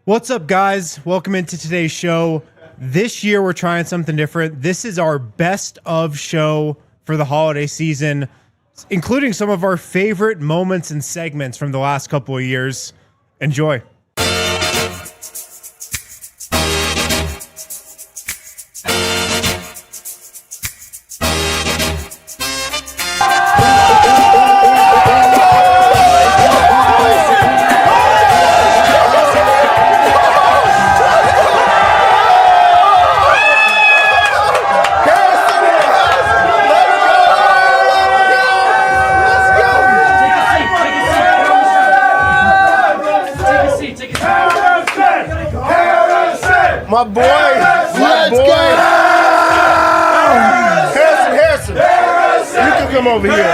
What's up, guys? Welcome into today's show. This year, we're trying something different. This is our best of show for the holiday season, including some of our favorite moments and segments from the last couple of years. Enjoy. My boy, Harrison, you can come over here.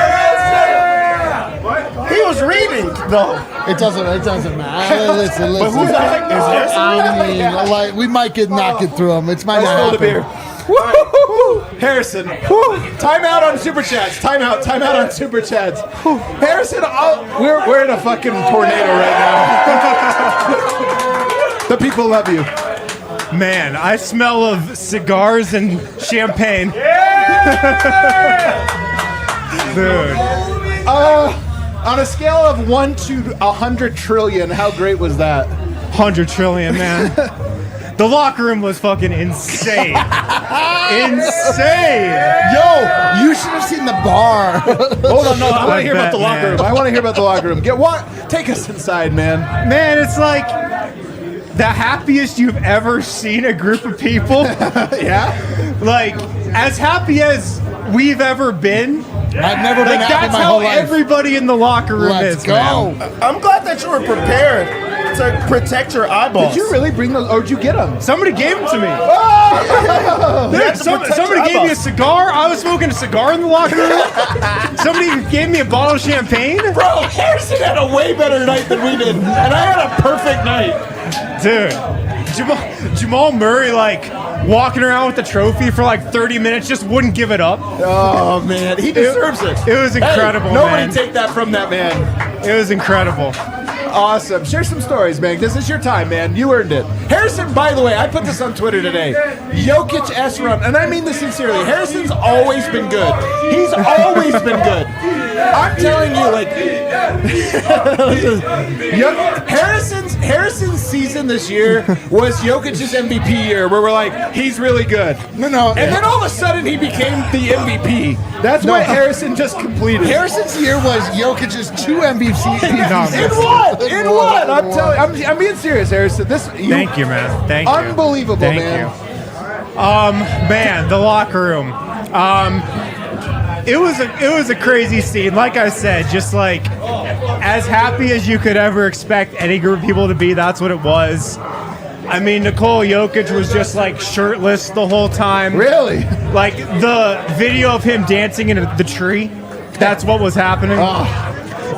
He was reading, though. It doesn't matter. Listen. But who's that? Is Harrison? I mean, like, we might not get through them. It's might not happen. Harrison, time out on Super Chats. Time out on Super Chats. Harrison, we're in a fucking tornado right now. The people love you. Man, I smell of cigars and champagne. Dude. On a scale of 1 to 100 trillion, how great was that? 100 trillion, man. The locker room was fucking insane. Insane. Yo, you should have seen the bar. Hold on, no, I want to hear about the locker man. room. I want to hear about the locker room. Take us inside, man. Man, it's like the happiest you've ever seen a group of people. Yeah? Like, as happy as we've ever been. I've never been Like, happy that's my how whole life. everybody in the locker room Let's is, go. man. I'm glad that you were prepared to protect your eyeballs. Did you really bring those, or did you get them? Somebody gave them to me. had to protect Somebody your gave me a eyeballs. cigar. I was smoking a cigar in the locker room. Somebody gave me a bottle of champagne. Bro, Harrison had a way better night than we did, and I had a perfect night. Dude, Jamal Murray, like, walking around with the trophy for like 30 minutes, just wouldn't give it up. Oh, man. He deserves it. It was incredible, Hey, nobody man. take that from that man. It was incredible. Awesome. Share some stories, man. This is your time, man. You earned it. Harrison, by the way, I put this on Twitter today. Jokic S run, and I mean this sincerely. Harrison's always been good. He's always been good. I'm telling you, like, Harrison's season this year was Jokic's MVP year, where we're like, he's really good. No. And then all of a sudden, he became the MVP. That's what Harrison just completed. Harrison's year was Jokic's 2 MVPs. In what? I'm being serious, Harrison. Thank you, man. Thank you. Unbelievable, Thank man. you. Man, the locker room. It was a crazy scene. Like I said, just like as happy as you could ever expect any group of people to be. That's what it was. I mean, Nikola Jokic was just like shirtless the whole time. Really? Like the video of him dancing in the tree. That's what was happening.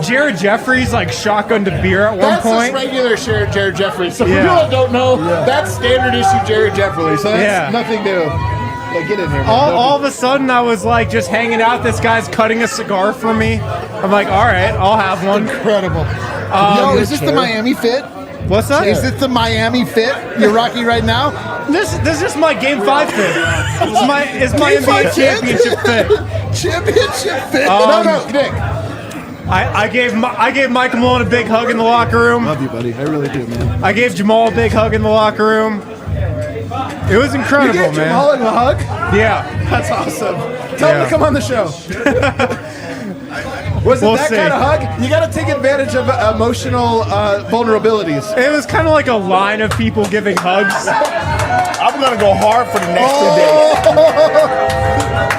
Jared Jeffries like shotgunned a beer at one point. That's just regular Jared Jeffries. So for Yeah. people that don't know, that's standard issue Jared Jeffries. So that's nothing new. Yeah, get in here, man. All of a sudden, I was like just hanging out. This guy's cutting a cigar for me. I'm like, all right, I'll have one. Incredible. Yo, is this the Miami fit? What's that? Is this the Miami fit you're rocking right now? This is my Game 5 fit. It's my NBA championship fit. Championship fit. No, Nick. I gave Michael Malone a big hug in the locker room. Love you, buddy. I really do, man. I gave Jamal a big hug in the locker room. It was incredible, You gave man. Jamal a hug? Yeah. That's awesome. Tell him to come on the show. Was it We'll that see. kind of hug? You got to take advantage of emotional vulnerabilities. It was kind of like a line of people giving hugs. I'm going to go hard for the next 2 days.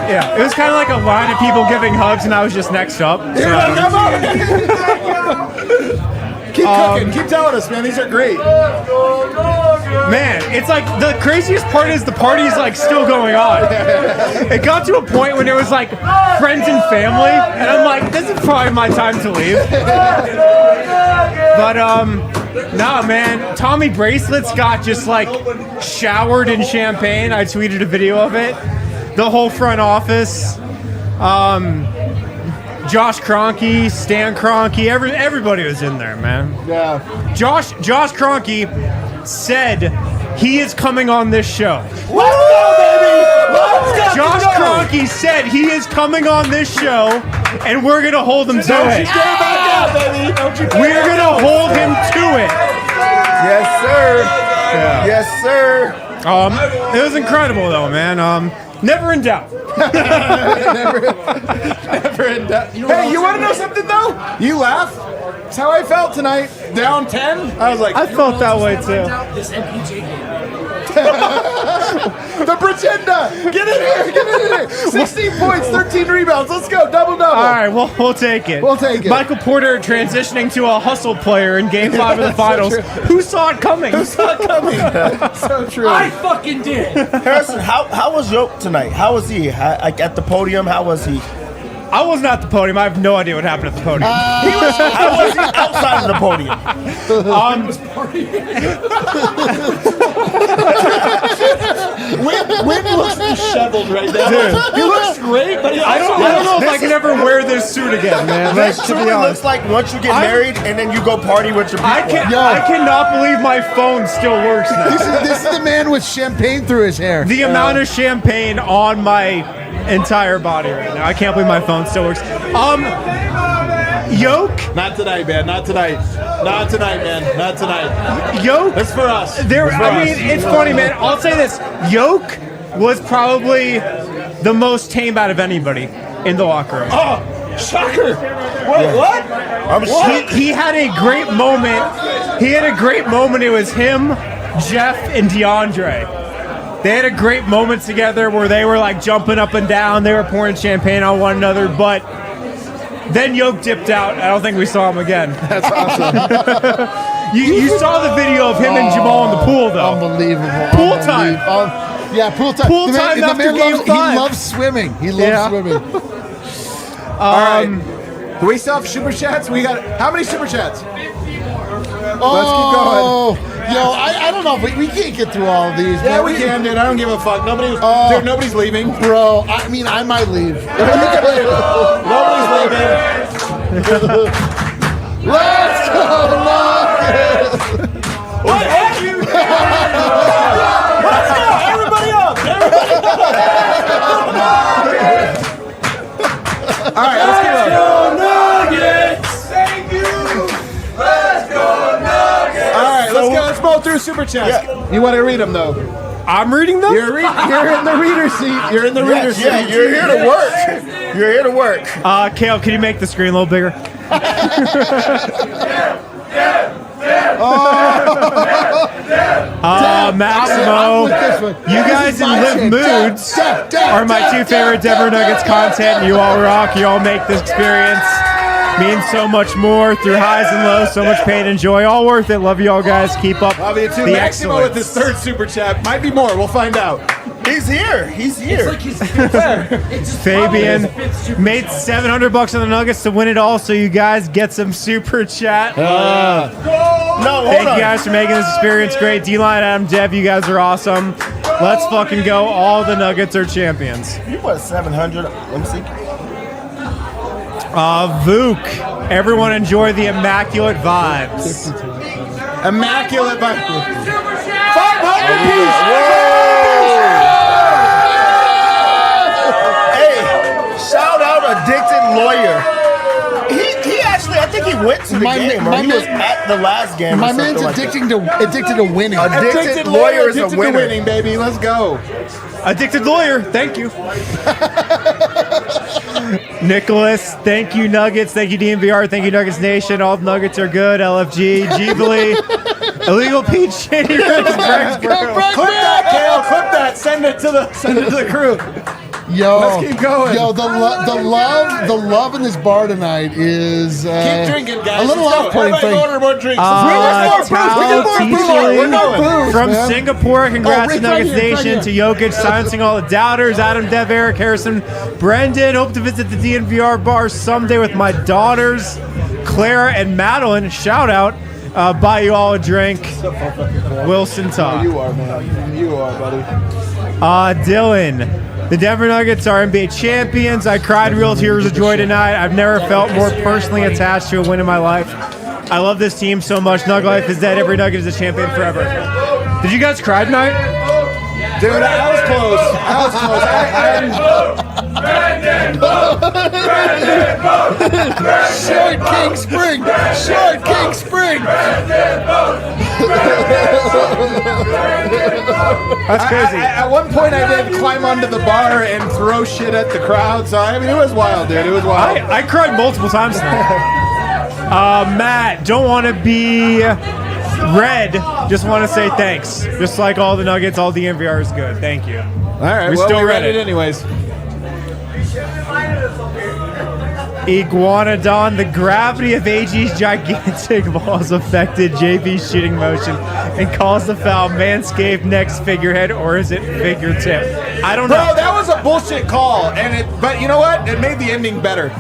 Yeah, it was kind of like a line of people giving hugs, and I was just next up. So. Come on. Keep cooking. Keep telling us, man. These are great. Man, it's like the craziest part is the party's like still going on. It got to a point when it was like friends and family, and I'm like, this is probably my time to leave. But nah, man, Tommy Bracelets got just like showered in champagne. I tweeted a video of it. The whole front office. Josh Kroenke, Stan Kroenke, everybody was in there, man. Yeah. Josh Kroenke said he is coming on this show. Let's go, baby! Let's go! Josh Kroenke said he is coming on this show, and we're going to hold him to it. We're going to hold him to it. Yes, sir. Yeah. Yes, sir. It was incredible, though, man. Never in doubt. Never in doubt. Hey, you want to know something, though? You laugh. That's how I felt tonight. Down 10. I was like, I felt that way, too. This MPJ game. The Pretender! Get in here! 16 points, 13 rebounds. Let's go, double-double. All right, we'll take it. We'll take it. Michael Porter transitioning to a hustle player in Game 5 of the Finals. Who saw it coming? So true. I fucking did. Harrison, how was Yoke tonight? How was he? At the podium, how was he? I wasn't at the podium. I have no idea what happened at the podium. How was he outside of the podium? Win looks disheveled right now. Dude. He looks great, but I don't know if I can ever wear this suit again, man. Like, This to be truly honest. looks like once you get married and then you go party with your people. I cannot believe my phone still works now. This is the man with champagne through his hair. The amount of champagne on my entire body right now. I can't believe my phone still works. Yoke. Not tonight, man. Not tonight. Not tonight, man. Not tonight. Yoke. It's for us. It's funny, man. I'll say this. Yoke was probably the most tame out of anybody in the locker room. Oh, shocker. What? He had a great moment. He had a great moment. It was him, Jeff, and DeAndre. They had a great moment together where they were like jumping up and down. They were pouring champagne on one another, but then Yoke dipped out. I don't think we saw him again. That's awesome. You saw the video of him and Jamal in the pool, though. Unbelievable. Pool time. Pool time. Pool time after Game 5. He loves swimming. He loves swimming. All right. Do we still have super chats? We got how many super chats? Let's keep going. Yo, I don't know if we can't get through all of these. Yeah, man. we can, dude. I don't give a fuck. Nobody's leaving. Bro, I mean, I might leave. Nobody's leaving. Let's go, Nuggets! What? Let's go! Everybody up! All right, let's keep going. Nuggets! Thank you! Let's go, Nuggets! All right, let's blow through super chats. Yeah. You want to read them, though? I'm reading them? You're in the reader seat. You're in the reader seat. Yeah, you're here to work. You're here to work. Kale, can you make the screen a little bigger? Maximo, you guys in Live Moods are my two favorite Denver Nuggets content. You all rock. You all make this experience mean so much more through highs and lows. So much pain and joy. All worth it. Love you all, guys. Keep up Love you too. the Maximo with his excellence. third super chat. Might be more. We'll find out. He's here. He's here. It's like his fifth. Fabian made $700 on the Nuggets to win it all, so you guys get some super chat. No, hold Thank on. you guys for making this experience great. D-Line, Adam, Dev, you guys are awesome. Let's fucking go. All the Nuggets are champions. You put 700. Let me see. Vogt. Everyone enjoy the immaculate vibes. Immaculate by 500 piece. Hey, shout out Addicted Lawyer. He actually, I think he went to the game, or he was at the last game. My or man's something like addicted to winning. Addicted Lawyer is a addicted to winner. winning, baby. Let's go. Addicted lawyer, thank you. Nicholas, thank you Nuggets, thank you DNVR, thank you Nuggets Nation. All the Nuggets are good. LFG, Jeebly, Illegal Pete Shady. Clip that, Kale. Clip that. Send it to the crew. Yo, Let's keep going. Yo, the love in this bar tonight is Keep drinking, guys. a little Let's go. off-putting Everybody thing. order more drinks. We're going. from man. Singapore, congrats Rick, to right Nuggets here, right Nation, to Jokic, silencing all the doubters. Adam, Dev, Eric, Harrison, Brendan. Hope to visit the DNVR bar someday with my daughters, Clara and Madeline. Shout out. Buy you all a drink. Wilson Todd. You are, man. You are, buddy. Dylan. The Denver Nuggets are NBA champions. I cried real tears of joy tonight. I've never felt more personally attached to a win in my life. I love this team so much. Nugget life is dead. Every Nugget is a champion forever. Did you guys cry tonight? Dude, I was close. Short King Spring. Short King Spring. That's crazy. At one point, I did climb onto the bar and throw shit at the crowd. So, I mean, it was wild, dude. It was wild. I cried multiple times tonight. Matt, don't want to be red. Just want to say thanks. Just like all the Nuggets, all DNVR is good. Thank you. All right, We well, still we read read it. it anyways. Iguanodon, the gravity of AG's gigantic balls affected JB's shooting motion and caused the foul. Manscaped next figurehead, or is it fingertip? I don't know. Bro, that was a bullshit call, but you know what? It made the ending better.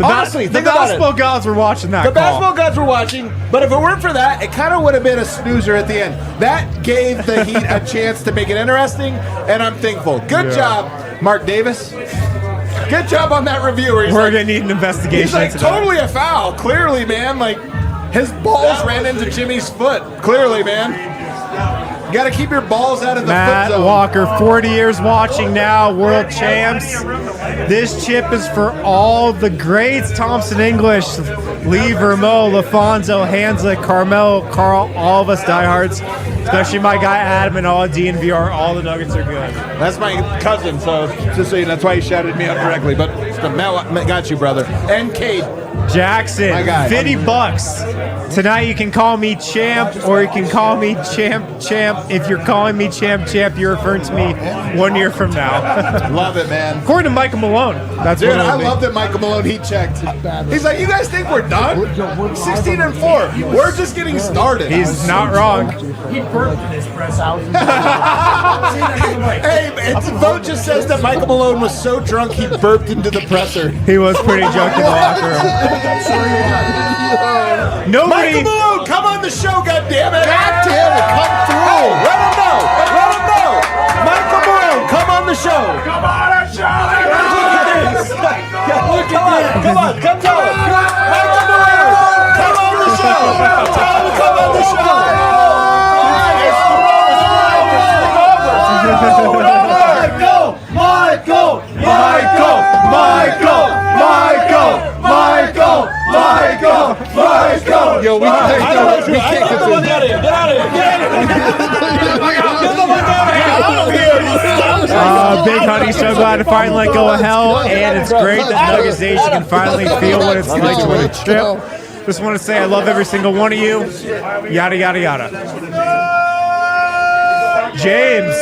Honestly, the think about it. basketball gods were watching that The call. basketball gods were watching, but if it weren't for that, it kind of would have been a snoozer at the end. That gave the Heat a chance to make it interesting, and I'm thankful. Good job, Mark Davis. Good job on that review. We're gonna need an investigation. He's like, into that. totally a foul. Clearly, man. Like, his balls ran into Jimmy's foot. Clearly, man. You got to keep your balls out of the Matt foot zone. Walker, 40 years watching now, world champs. This chip is for all the greats. Thompson English, Lee Vermeau, LaFonso, Hanslick, Carmel, Carl, all of us diehards, especially my guy Adam and all DNVR. All the Nuggets are good. That's my cousin, so just so you know, that's why he shouted me out directly. But got you, brother. And Cade. Jackson, My guy. $50. Tonight you can call me champ or you can call me champ. If you're calling me champ, you're referring to me 1 year from now. Love it, man. According to Michael Malone. That's Dude, what it'll I be. love that Michael Malone heat checked. He's like, you guys think we're done? 16-4. We're just getting started. He's not wrong. He burped in his press out. Hey, Vogt just says that Michael Malone was so drunk he burped into the presser. He was pretty drunk in the locker room. Nobody. Michael Malone, come on the show, goddammit! God damn it, come through. Hey, let him know! Let him know! Michael Malone, come on the show! Come on, Charlie! Come on, come tell him! Michael Malone, come on the show! Tell him to come on the show! Michael! Yo, we can't continue. Get out of here! Get out of here! Big Honey, so glad to finally let go of hell, and it's great that Nuggets Nation can finally feel what it's like to win a chip. Just want to say I love every single one of you. Yada, yada, yada. James,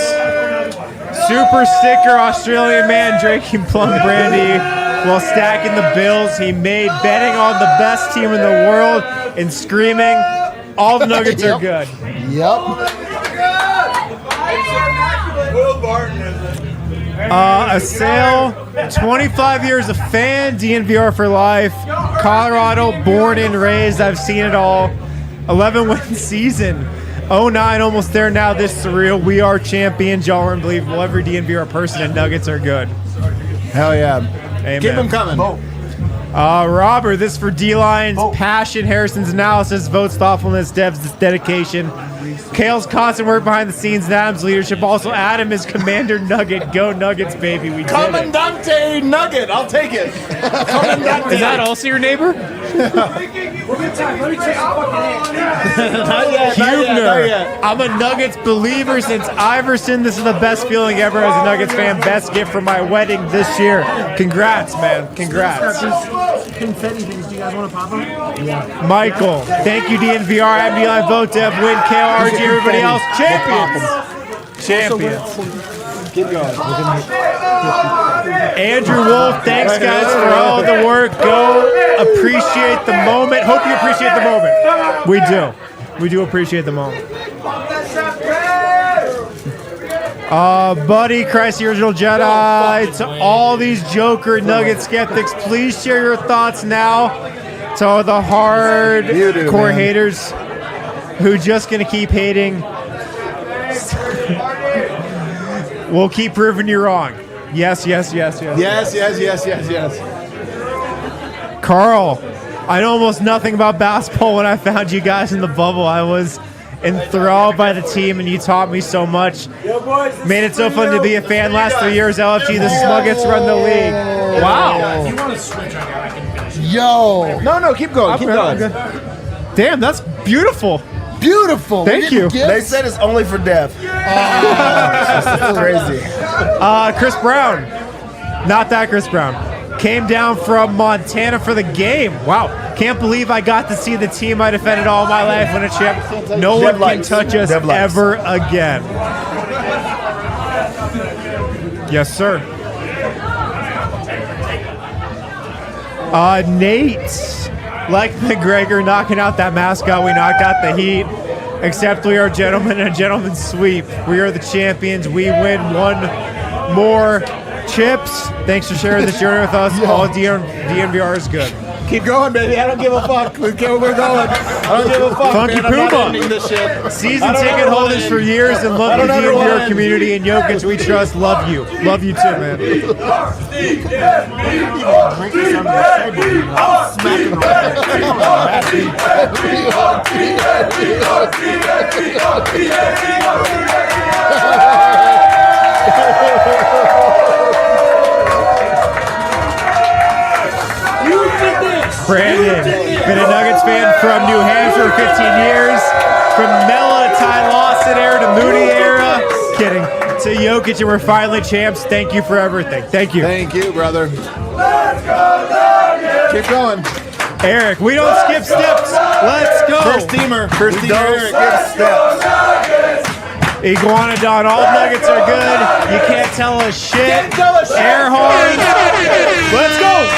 super sticker Australian man drinking plum brandy while stacking the bills he made, betting on the best team in the world and screaming, all the Nuggets are good. Yep. A sale, 25 years a fan, DNVR for life. Colorado, born and raised, I've seen it all. 11-win season. 09, almost there now, this surreal. We are champions, y'all are unbelievable. Every DNVR person and Nuggets are good. Hell yeah. Amen. Keep them coming. Robert, this for D-Line's passion, Harrison's analysis, Vogt's thoughtfulness, Dev's dedication, Kale's constant work behind the scenes, and Adam's leadership. Also, Adam is Commander Nugget. Go Nuggets, baby. We did it. Commandante Nugget. I'll take it. Commandante. Is that also your neighbor? Hubner. I'm a Nuggets believer since Iverson. This is the best feeling ever as a Nuggets fan. Best gift for my wedding this year. Congrats, man. Congrats. Confetti things. Do you guys want to pop them? Yeah. Michael, thank you, DNVR. I'm Eli Vogt, Dev, Win, KRG, everybody else. Champions. Champions. Keep going. Andrew Wolf, thanks guys for all the work. Go appreciate the moment. Hope you appreciate the moment. We do. We do appreciate the moment. Buddy, Christ the Original Jedi, to all these Joker Nugget skeptics, please share your thoughts now. To all the hardcore haters who just gonna keep hating. We'll keep proving you wrong. Yes. Yes. Carl, I know almost nothing about basketball. When I found you guys in the bubble, I was enthralled by the team, and you taught me so much. Made it so fun to be a fan. Last 3 years, LFG, the Nuggets run the league. Wow. You want to switch? I can finish. Yo. No, keep going. Keep going. Damn, that's beautiful. Beautiful. Thank you. They said it's only for deaf. That's crazy. Chris Brown. Not that Chris Brown. Came down from Montana for the game. Wow. Can't believe I got to see the team I defended all my life win a chip. No one can touch us ever again. Yes, sir. Nate. Like McGregor knocking out that mascot, we knocked out the Heat. Except we are gentlemen and a gentleman's sweep. We are the champions. We win one more chips. Thanks for sharing this journey with us. All DNVR is good. Keep going, baby. I don't give a fuck. We're going. I don't give a fuck. Funky man. I'm not Puma. ending this shit. Season ticket holders for years and love the DNVR community and Jokic. We trust. Love you. Love you too, man. Brandon, been a Nuggets fan from New Hampshire 15 years. From Mela, Ty Lawson era to Moody era. Kidding. To Jokic, and we're finally champs. Thank you for everything. Thank you. Thank you, brother. Keep going. Eric, we don't skip steps. Let's go. First teamer. First teamer. Don't Eric. skip steps. Iguanodon, all Nuggets are good. You can't tell us shit. Can't tell us shit. Air horns. Let's go.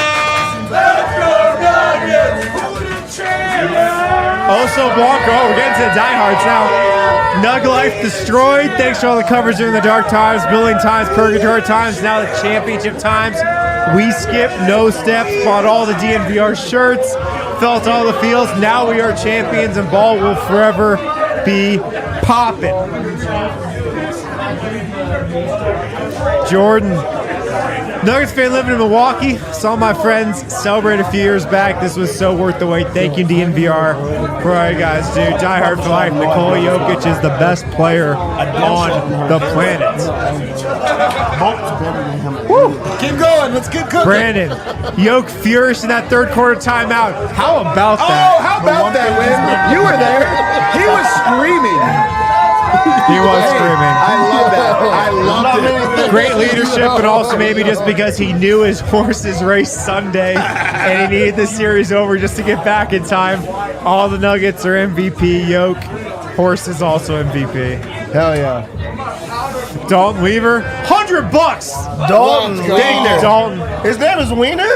Oso Blanco. Oh, we're getting to the diehards now. Nug Life destroyed. Thanks for all the coverage during the dark times, building times, purgatory times, now the championship times. We skipped no steps, bought all the DNVR shirts, felt all the feels. Now we are champions, and ball will forever be popping. Jordan. Nuggets fan living in Milwaukee. Saw my friends celebrate a few years back. This was so worth the wait. Thank you, DNVR. For all you guys do. Die hard for life. Nikola Jokic is the best player on the planet. Woo. Keep going. Let's keep cooking. Brandon, Jokic furious in that third quarter timeout. How about that? Oh, how about that, Win? You were there. He was screaming. He was screaming. I love that. I loved it. Great leadership, but also maybe just because he knew his horses raced Sunday and he needed the series over just to get back in time. All the Nuggets are MVP. Yoke, horse is also MVP. Hell yeah. Dalton Weaver, $100. Dalton Thank you, Wiener. Dalton. His name is Wiener?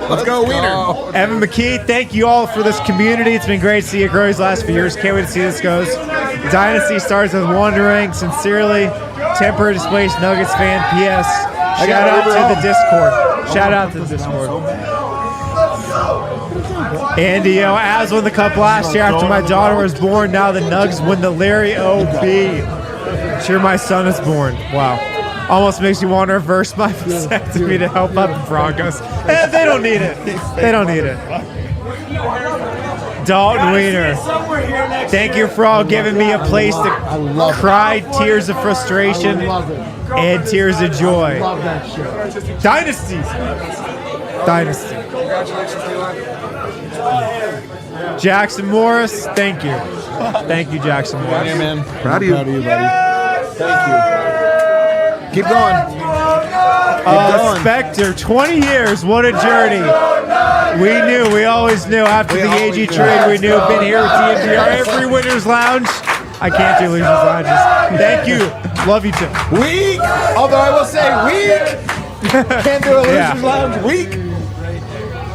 Let's go, Wiener. Evan McKee, thank you all for this community. It's been great to see it grow these last few years. Can't wait to see this goes. Dynasty starts with wondering. Sincerely, temporary displaced Nuggets fan. P.S. Shout out to the Discord. Shout out to the Discord. Andy, Az won the cup last year after my daughter was born. Now the Nugs win the Larry O.B. Sure, my son is born. Wow. Almost makes you want to reverse my vasectomy to help out the Broncos. They don't need it. They don't need it. Dalton Wiener, thank you for all giving me a place to cry tears of frustration and tears of joy. Dynasty. Jackson Morris, thank you. Thank you, Jackson Morris. Yeah, man. Proud of you, buddy. Thank you. Keep going. Spectre, 20 years, what a journey. We always knew after the AG trade, we knew. Been here with DNVR, every Winners Lounge. I can't do Losers Lounges. Thank you. Love you too. Weak. Although I will say weak. Can't do a Losers Lounge. Weak.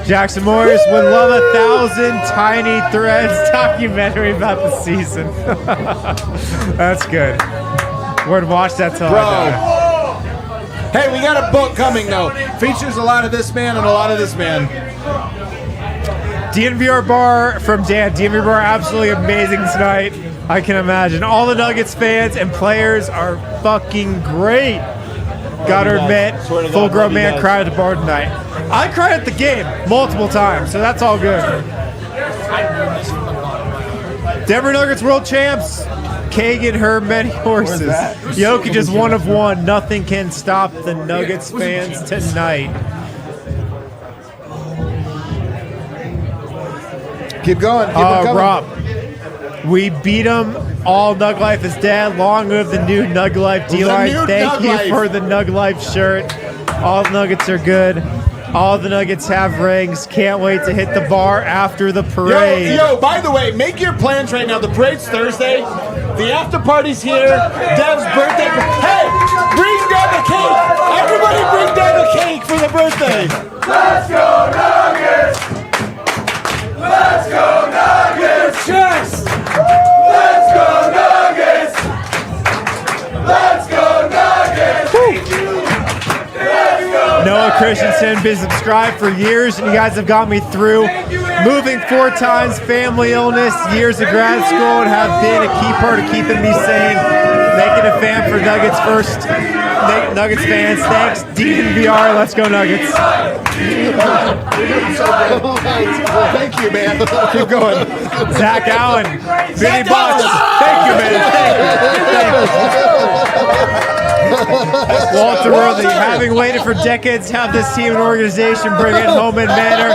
Jackson Morris would love 1,000 Tiny Threads documentary about the season. That's good. We're to watch that till I die. Hey, we got a book coming though. Features a lot of this man and a lot of this man. DNVR bar from Dan. DNVR bar absolutely amazing tonight. I can imagine. All the Nuggets fans and players are fucking great. Gotta admit, full-grown man cried at the bar tonight. I cried at the game multiple times, so that's all good. Denver Nuggets world champs. Kagan, her many horses. Jokic is one of one. Nothing can stop the Nuggets fans tonight. Keep going. Keep it coming. Rob, we beat them. All Nug Life is dead. Long live the new Nug Life D-Line. Thank you for the Nug Life shirt. All the Nuggets are good. All the Nuggets have rings. Can't wait to hit the bar after the parade. Yo, by the way, make your plans right now. The parade's Thursday. The after party's here. Dev's birthday. Hey, bring down the cake. Everybody bring down the cake for the birthday. Let's go Nuggets! Let's go Nuggets! Chest! Let's go Nuggets! Let's go Nuggets! Noah Christensen, been subscribed for years, and you guys have got me through. Moving 4 times, family illness, years of grad school, and have been a key part of keeping me sane. Making a fan for Nuggets first. Nuggets fans, thanks. DNVR, let's go Nuggets. Thank you, man. Keep going. Zach Allen, Vinny Box. Thank you, man. Thank you. Walter Worthy, having waited for decades to have this team and organization bring it home in manner.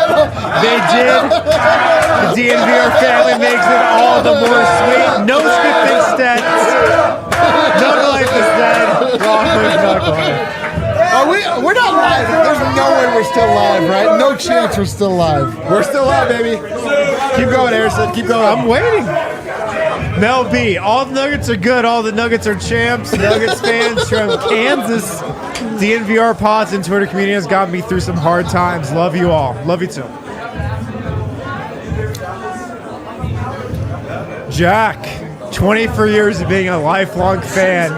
They did. The DNVR family makes it all the more sweet. No skipping stats. Nug Life is dead. Long live Nug Life. We're not live. There's no way we're still live, right? No chance we're still live. We're still live, baby. Keep going, Harrison. Keep going. I'm waiting. Mel B, all the Nuggets are good. All the Nuggets are champs. Nuggets fans from Kansas. DNVR pods and Twitter community has gotten me through some hard times. Love you all. Love you too. Jack, 24 years of being a lifelong fan.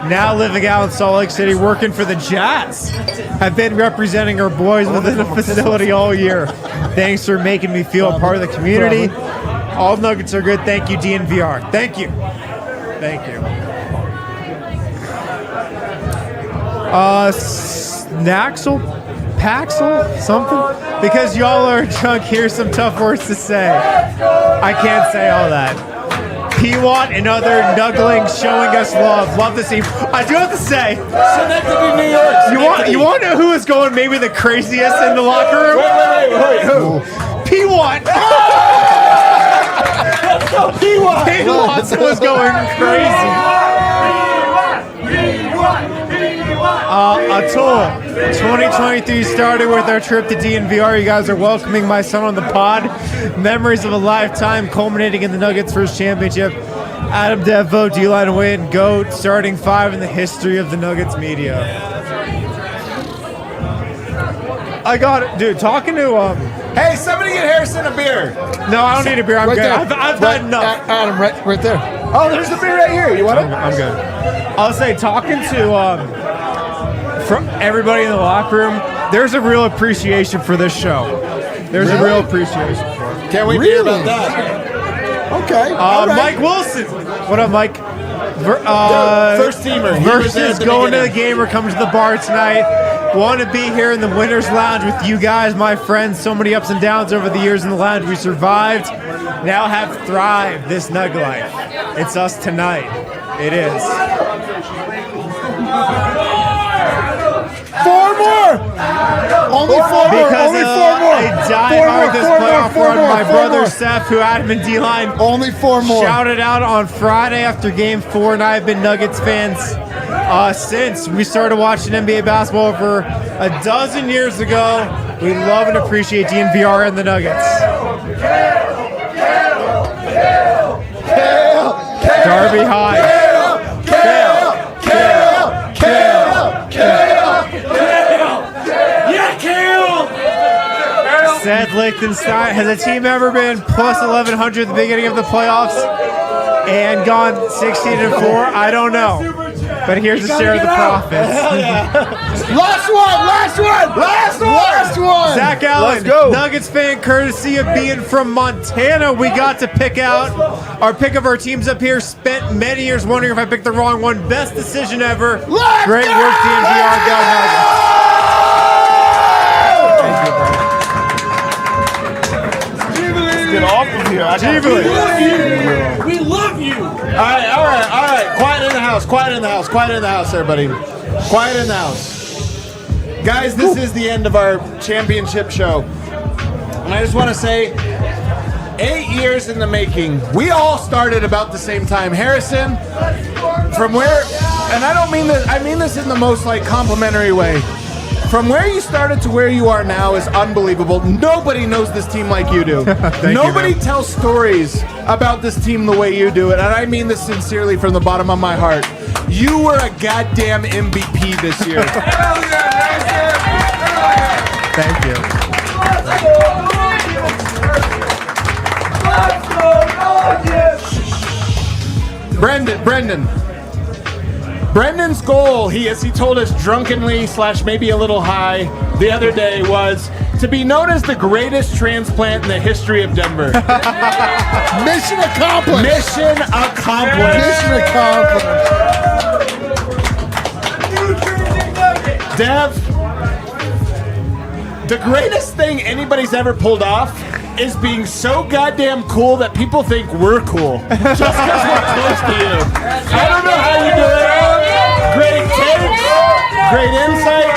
Now living out in Salt Lake City, working for the Jazz. Have been representing our boys within the facility all year. Thanks for making me feel a part of the community. All Nuggets are good. Thank you, DNVR. Thank you. Thank you. Snaxel? Paxel? Something? Because y'all are drunk, here's some tough words to say. I can't say all that. P-Watt and other Nugglings showing us love. Love to see. I do have to say, Schenectady, New York. you want to know who is going maybe the craziest in the locker room? Wait, who? P-Watt. P-Watt. Pete Watson was going crazy. Atul, 2023 started with our trip to DNVR. You guys are welcoming my son on the pod. Memories of a lifetime culminating in the Nuggets' first championship. Adam, Dev, Vogt, D-Line, Win, GOAT, starting 5 in the history of the Nuggets media. I got it, dude. Talking to Hey, somebody get Harrison a beer. No, I don't need a beer. I'm Right good. there. I've had enough. Adam, right there. Oh, there's the beer right here. You want it? I'm good. I'll say, talking to from everybody in the locker room, there's a real appreciation for this show. There's a real appreciation for it. Can't wait to hear about that. Okay. all right. Mike Wilson. What up, Mike? First teamer. He was there at Versus the going to the beginning. game or coming to the bar tonight. Want to be here in the Winners Lounge with you guys, my friends. So many ups and downs over the years in the lounge. We survived. Now have thrived this Nug Life. It's us tonight. It is. 4 more. Only 4 more. Because Only 4 more. I died hard this playoff run. My brother Seth, who had him in D-Line, Only 4 more. shouted out on Friday after Game 4, and I've been Nuggets fans since. We started watching NBA basketball over a dozen years ago. We love and appreciate DNVR and the Nuggets. Darby High. Seth Lichtenstein, has a team ever been plus 1,100 at the beginning of the playoffs and gone 16-4? I don't know. but here's a share of the profits. Last one. Zach Allen, Let's go. Nuggets fan, courtesy of being from Montana. We got to pick out our pick of our teams up here. Spent many years wondering if I picked the wrong one. Best decision ever. Great work, DNVR. Go Nuggets. Get off of here. We love you. All right. Quiet in the house, everybody. Quiet in the house. Guys, this is the end of our championship show. And I just want to say, 8 years in the making. We all started about the same time. Harrison, from where, and I don't mean this, I mean this in the most complimentary way. From where you started to where you are now is unbelievable. Nobody knows this team like you do. Nobody tells stories about this team the way you do it. And I mean this sincerely from the bottom of my heart. You were a goddamn MVP this year. Thank you. Brendan's goal, as he told us drunkenly / maybe a little high the other day, was to be known as the greatest transplant in the history of Denver. Mission accomplished. Mission accomplished. Dev, the greatest thing anybody's ever pulled off is being so goddamn cool that people think we're cool just because we're close to you. I don't know how you do it. Great takes, great insight,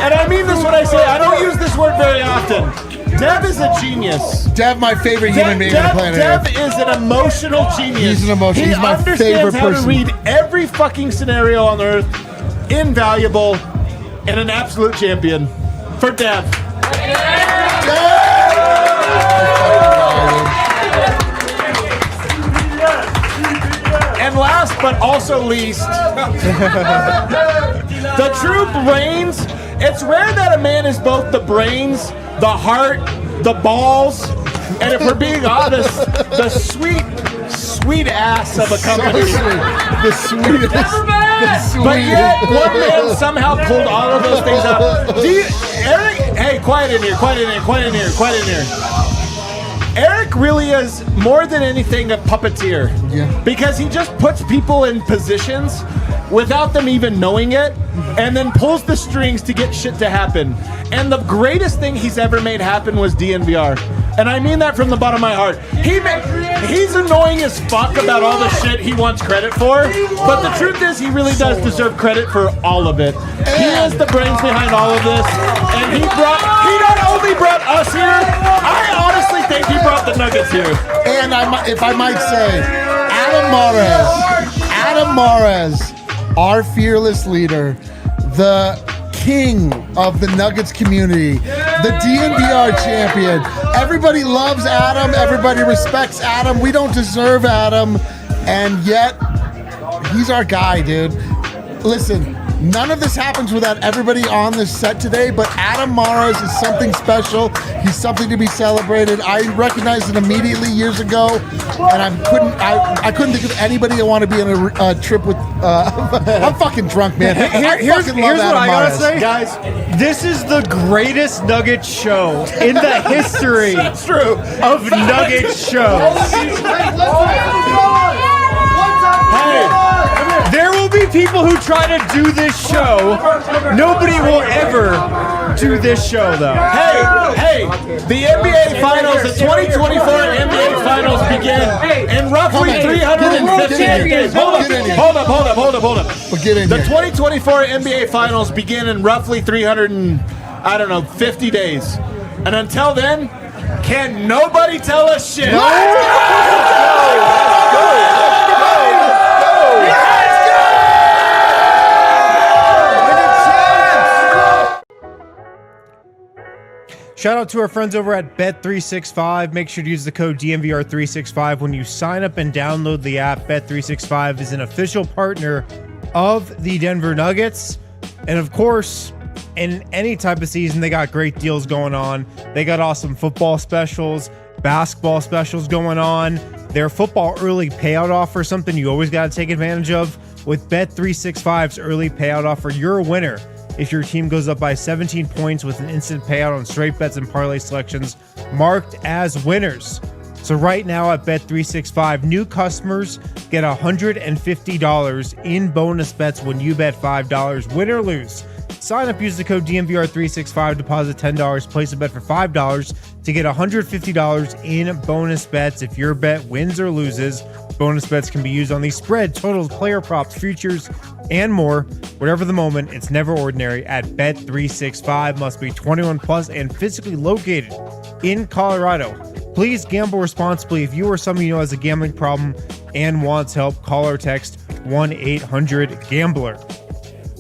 and I mean this when I say I don't use this word very often. Dev is a genius. Dev, my favorite human being on the planet. Dev is an emotional genius. He's an emotional. He's my favorite He understands how person. to read every fucking scenario on earth. Invaluable and an absolute champion for Dev. And last but also least, the true brains. It's rare that a man is both the brains, the heart, the balls, and if we're being honest, the sweet ass of a company. The sweetest. But yet, one man somehow pulled all of those things out. Eric, hey, quiet in here. Eric really is more than anything a puppeteer. Yeah. Because he just puts people in positions without them even knowing it, and then pulls the strings to get shit to happen. And the greatest thing he's ever made happen was DNVR. And I mean that from the bottom of my heart. He's annoying as fuck about all the shit he wants credit for, but the truth is he really does deserve credit for all of it. He is the brains behind all of this, and he not only brought us here, I honestly think he brought the Nuggets here. And if I might say, Adam Mares, our fearless leader, the king of the Nuggets community, the DNVR champion. Everybody loves Adam. Everybody respects Adam. We don't deserve Adam. And yet, he's our guy, dude. Listen, none of this happens without everybody on this set today, but Adam Mares is something special. He's something to be celebrated. I recognized it immediately years ago, and I couldn't think of anybody I want to be on a trip with. I'm fucking drunk, man. Here's what I gotta say, Guys, this is the greatest Nuggets show in the history that's true. of Nuggets shows. There will be people who try to do this show. Nobody will ever do this show, though. Hey, the NBA Finals, the 2024 NBA Finals begin in roughly 350 days. Hold up. We'll get in The here. 2024 NBA Finals begin in roughly 50 days. And until then, can nobody tell us shit? Shout out to our friends over at Bet365. Make sure to use the code DNVR365 when you sign up and download the app. Bet365 is an official partner of the Denver Nuggets. And of course, in any type of season, they got great deals going on. They got awesome football specials, basketball specials going on. Their football early payout offer is something you always got to take advantage of. with Bet365's early payout offer. You're a winner if your team goes up by 17 points with an instant payout on straight bets and parlay selections marked as winners. So right now at Bet365, new customers get $150 in bonus bets when you bet $5, win or lose. Sign up, use the code DNVR365, deposit $10, place a bet for $5 to get $150 in bonus bets if your bet wins or loses. Bonus bets can be used on the spread, totals, player props, futures, and more. Whatever the moment, it's never ordinary at Bet365. Must be 21 plus and physically located in Colorado. Please gamble responsibly. If you or someone you know has a gambling problem and wants help, call or text 1-800-GAMBLER.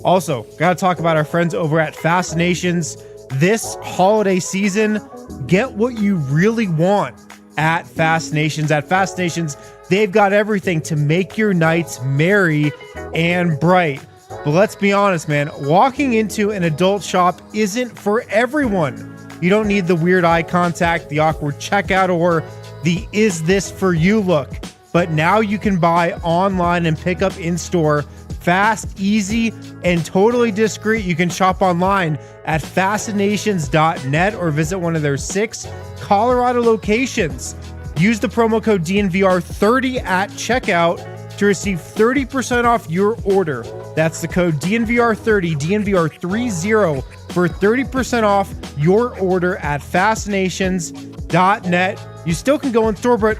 Also, got to talk about our friends over at Fascinations. This holiday season, get what you really want at Fascinations. At Fascinations, they've got everything to make your nights merry and bright. But let's be honest, man, walking into an adult shop isn't for everyone. You don't need the weird eye contact, the awkward checkout, or the "is this for you" look. But now you can buy online and pick up in store. Fast, easy, and totally discreet. You can shop online at fascinations.net or visit one of their 6 Colorado locations. Use the promo code DNVR30 at checkout to receive 30% off your order. That's the code DNVR30, DNVR30 for 30% off your order at fascinations.net. You still can go in store, but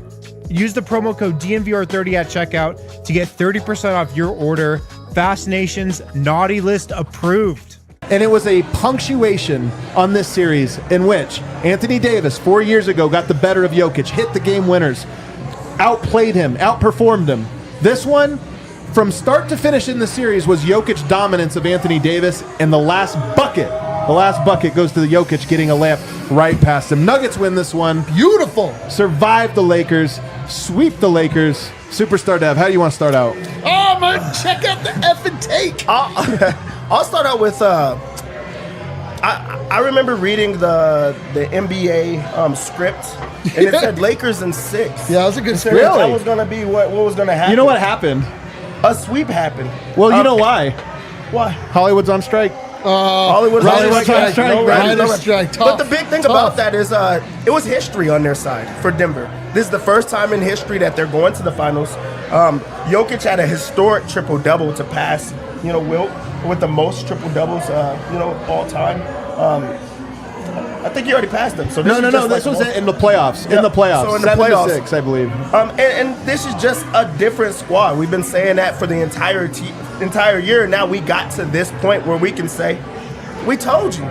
use the promo code DNVR30 at checkout to get 30% off your order. Fascinations Naughty List approved. And it was a punctuation on this series in which Anthony Davis 4 years ago got the better of Jokic, hit the game winners, outplayed him, outperformed him. This one, from start to finish in the series, was Jokic dominance of Anthony Davis, and the last bucket goes to the Jokic getting a layup right past him. Nuggets win this one. Beautiful. Survive the Lakers, sweep the Lakers. Superstar Dev, how do you want to start out? Oh, man, check out the effing take. I'll start out with I remember reading the NBA script, and it said Lakers in 6. Yeah, that was a good script. That was going to be what was going to happen. You know what happened? A sweep happened. Well, you know why? Why? Hollywood's on strike. Hollywood's on strike. Strike. But the big thing about that is it was history on their side for Denver. This is the first time in history that they're going to the finals. Jokic had a historic triple-double to pass, Wilt with the most triple-doubles, all time. I think he already passed them. So no. This was in the playoffs. In the playoffs. So in the playoffs. 6, I believe. And this is just a different squad. We've been saying that for the entire year. Now we got to this point where we can say, we told you.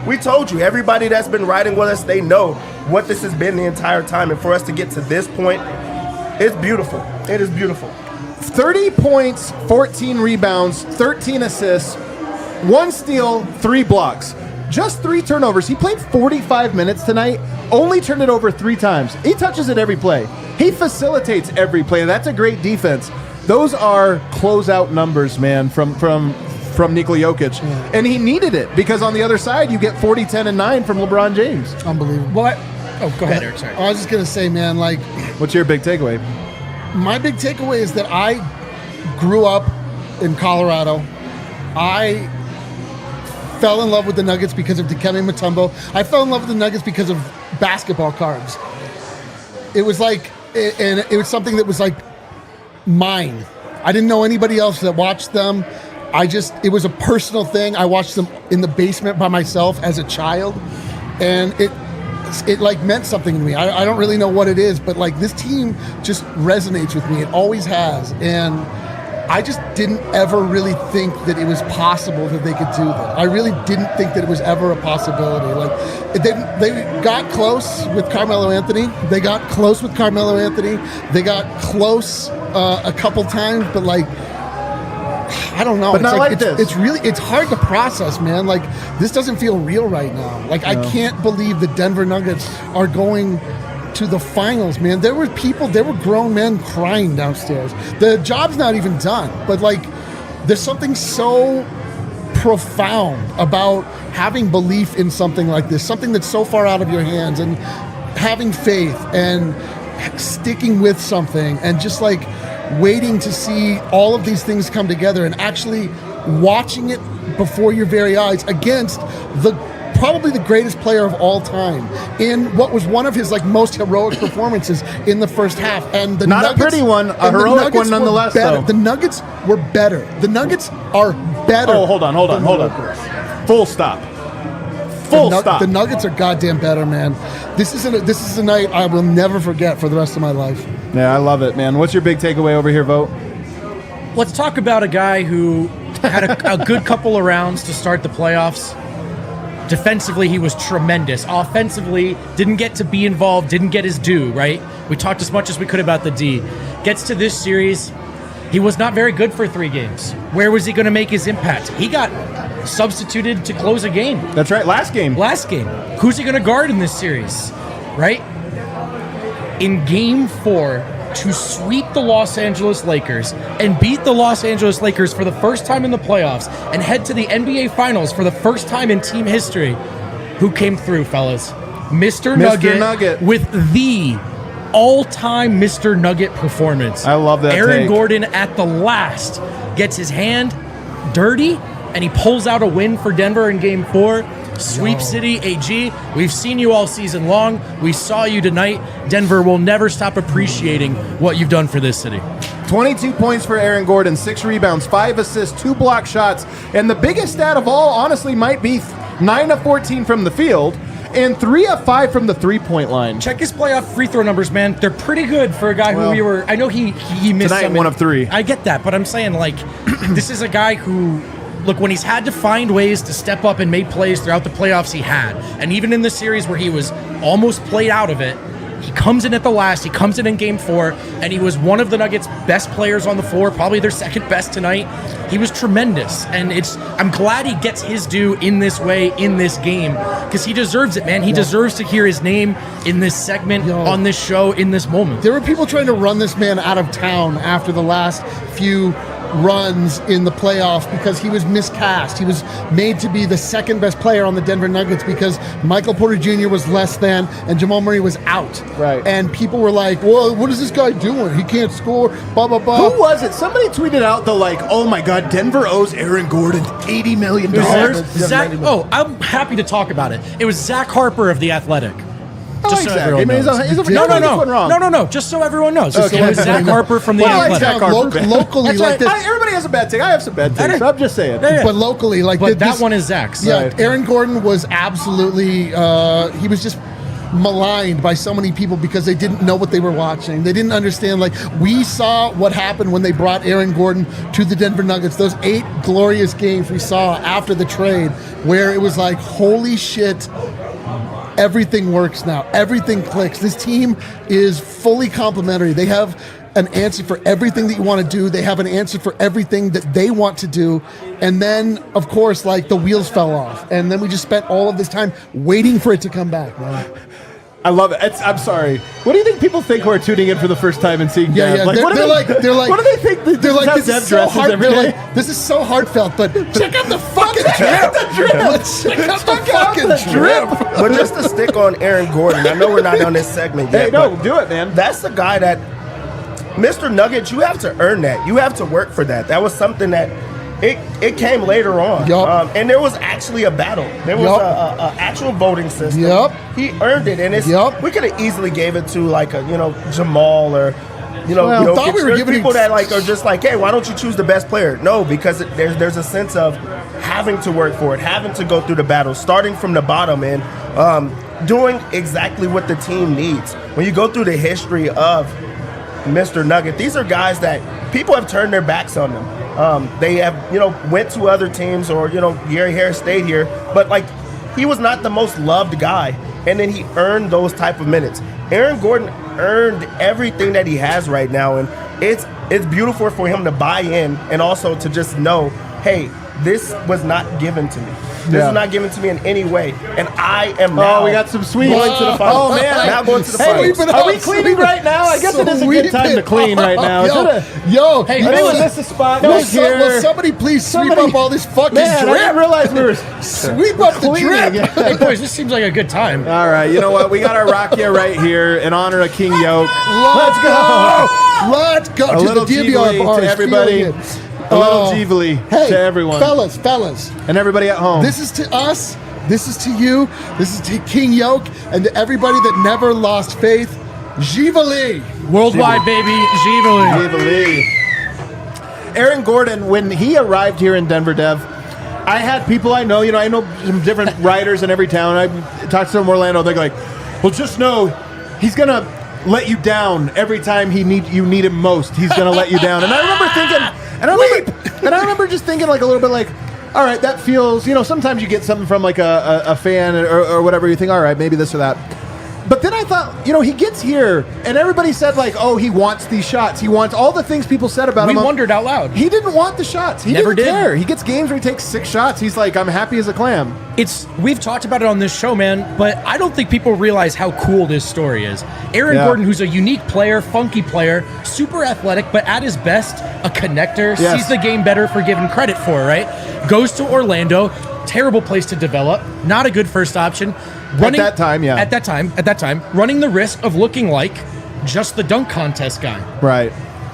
We told you. Everybody that's been riding with us, they know what this has been the entire time. And for us to get to this point, it's beautiful. It is beautiful. 30 points, 14 rebounds, 13 assists, 1 steal, 3 blocks. Just 3 turnovers. He played 45 minutes tonight, only turned it over 3 times. He touches it every play. He facilitates every play. That's a great defense. Those are closeout numbers, man, from Nikola Jokic. Yeah. And he needed it because on the other side, you get 40, 10, and 9 from LeBron James. Unbelievable. What? Oh, go ahead, Eric. Sorry. I was just going to say, man, what's your big takeaway? My big takeaway is that I grew up in Colorado. I fell in love with the Nuggets because of Dikembe Mutombo. I fell in love with the Nuggets because of basketball cards. It was it was something that was mine. I didn't know anybody else that watched them. It was a personal thing. I watched them in the basement by myself as a child, and it meant something to me. I don't really know what it is, but this team just resonates with me. It always has, and I just didn't ever really think that it was possible that they could do that. I really didn't think that it was ever a possibility. They got close with Carmelo Anthony. They got close a couple times, but I don't know. But not this. It's hard to process, man. This doesn't feel real right now. I can't believe the Denver Nuggets are going to the finals, man. There were grown men crying downstairs. The job's not even done, but there's something so profound about having belief in something like this, something that's so far out of your hands, and having faith and sticking with something, and just waiting to see all of these things come together and actually watching it before your very eyes against probably the greatest player of all time in what was one of his most heroic performances in the first half. And the Not Nuggets, a pretty one, a heroic one nonetheless, though. The Nuggets were better. The Nuggets are better. Oh, hold on. Full stop. Stop. The Nuggets are goddamn better, man. This is a night I will never forget for the rest of my life. Yeah, I love it, man. What's your big takeaway over here, Vogt? Let's talk about a guy who had a good couple of rounds to start the playoffs. Defensively, he was tremendous. Offensively, didn't get to be involved, didn't get his due, right? We talked as much as we could about the D. Gets to this series, he was not very good for 3 games. Where was he going to make his impact? He got substituted to close a game. That's right, last game. Who's he going to guard in this series, right? In Game 4, to sweep the Los Angeles Lakers and beat the Los Angeles Lakers for the first time in the playoffs and head to the NBA Finals for the first time in team history. Who came through, fellas? Mr. Nugget with the all-time Mr. Nugget performance. I love that Aaron take. Gordon at the last gets his hand dirty and he pulls out a win for Denver in Game 4. Sweep City, AG, we've seen you all season long. We saw you tonight. Denver will never stop appreciating what you've done for this city. 22 points for Aaron Gordon, 6 rebounds, 5 assists, 2 block shots, and the biggest stat of all, honestly, might be 9 of 14 from the field and 3 of 5 from the three-point line. Check his playoff free throw numbers, man. They're pretty good for a guy who we were. I know he missed tonight, some. 1 of 3. I get that, but I'm saying this is a guy who. Look, when he's had to find ways to step up and make plays throughout the playoffs, he had. And even in the series where he was almost played out of it, he comes in at the last. He comes in Game 4, and he was one of the Nuggets' best players on the floor, probably their second best tonight. He was tremendous, and I'm glad he gets his due in this way, in this game, because he deserves it, man. He deserves to hear his name in this segment, on this show, in this moment. There were people trying to run this man out of town after the last few runs in the playoffs because he was miscast. He was made to be the second best player on the Denver Nuggets because Michael Porter Jr. was less than and Jamal Murray was out. Right. And people were like, well, what is this guy doing? He can't score, blah, blah, blah. Who was it? Somebody tweeted out oh my God, Denver owes Aaron Gordon $80 million. I'm happy to talk about it. It was Zach Harper of The Athletic. Just so everyone knows. No. Just so everyone knows. It was Zach Harper from The Athletic. Zach Harper, locally, like this. Everybody has a bad take. I have some bad takes. I'm just saying. But locally, that one is Zach's. Yeah, Right. Aaron Gordon was absolutely. He was just maligned by so many people because they didn't know what they were watching. They didn't understand. We saw what happened when they brought Aaron Gordon to the Denver Nuggets. Those 8 glorious games we saw after the trade, where it was like, holy shit. Everything works now. Everything clicks. This team is fully complementary. They have an answer for everything that you want to do. They have an answer for everything that they want to do. And then, of course, the wheels fell off. And then we just spent all of this time waiting for it to come back, man. I love it. I'm sorry. What do you think people think who are tuning in for the first time and seeing Dev? What do they think? They're like, this is so heart, every day? this is so heartfelt, but check out the fucking drip. Check out the fucking drip. But just to stick on Aaron Gordon, I know we're not on this segment yet. Hey, no, do it, man. That's the guy that, Mr. Nugget, you have to earn that. You have to work for that. That was something that it came later on. Yep. And there was actually a battle. There was a actual voting system. Yep. He earned it. And we could have easily gave it to Jamal or thought we were there's giving people that are just like, hey, why don't you choose the best player? No, because there's a sense of having to work for it, having to go through the battle, starting from the bottom and doing exactly what the team needs. When you go through the history of Mr. Nugget, these are guys that people have turned their backs on them. They have, went to other teams or, Gary Harris stayed here, but he was not the most loved guy. And then he earned those type of minutes. Aaron Gordon earned everything that he has right now. And it's beautiful for him to buy in and also to just know, hey, this was not given to me. This is not given to me in any way, and I am now. Oh, we got some sweet. Going to the finals. Oh man, now going to the hey, finals. are we cleaning right now? I guess it is a good time to clean right now. Yo, Hey, you I know think what? we missed a spot. Will Right here. somebody please sweep Somebody- up all this fucking Man, I drip? didn't realize we were Sweep up the cleaning. drip. Hey, boys, this seems like a good time. All right, you know what? We got our rakia right here in honor of King Yoke. Let's go. Let's go. A To little the DNVR Ghibli bars, to everybody. feeling it. A little Ghibli Hey, to everyone. fellas. And everybody at home. This is to us. This is to you. This is to King Yoke and to everybody that never lost faith. Ghibli. Worldwide, baby. Ghibli. Ghibli. Aaron Gordon, when he arrived here in Denver, Dev, I had people I know some different writers in every town. I talked to them in Orlando. They're like, well, just know he's going to let you down every time you need him most. He's going to let you down. And I remember thinking, I remember just thinking like a little bit like, all right, that feels, sometimes you get something from like a fan or whatever. You think, all right, maybe this or that. But then I thought, he gets here and everybody said like, oh, he wants these shots. He wants all the things people said about him. We wondered out loud. He didn't want the shots. He Never didn't did. care. He gets games where he takes 6 shots. He's like, I'm happy as a clam. We've talked about it on this show, man, but I don't think people realize how cool this story is. Aaron Yeah. Gordon, who's a unique player, funky player, super athletic, but at his best, a connector, Yes. sees the game better for giving credit for, right? Goes to Orlando, terrible place to develop, not a good first option. At that time, yeah. At that time, running the risk of looking like just the dunk contest guy. Right.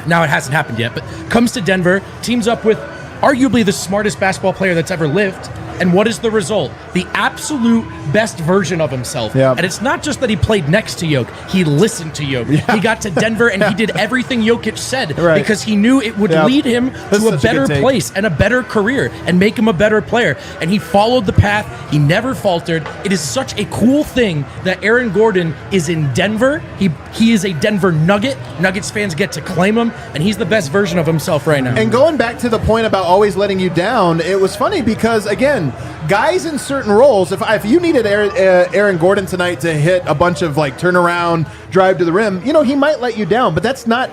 Now it hasn't happened yet, but comes to Denver, teams up with arguably the smartest basketball player that's ever lived. And what is the result? The absolute best version of himself. Yeah. And it's not just that he played next to Jokic. He listened to Jokic. Yeah. He got to Denver and he did everything Jokic said Right. because he knew it would Yeah. lead him That's to a such a better good take. place and a better career and make him a better player. And he followed the path. He never faltered. It is such a cool thing that Aaron Gordon is in Denver. He is a Denver Nugget. Nuggets fans get to claim him, and he's the best version of himself right now. And going back to the point about always letting you down, it was funny because, again, guys in certain roles, if you needed Aaron Gordon tonight to hit a bunch of like turnaround, drive to the rim, he might let you down, but that's not.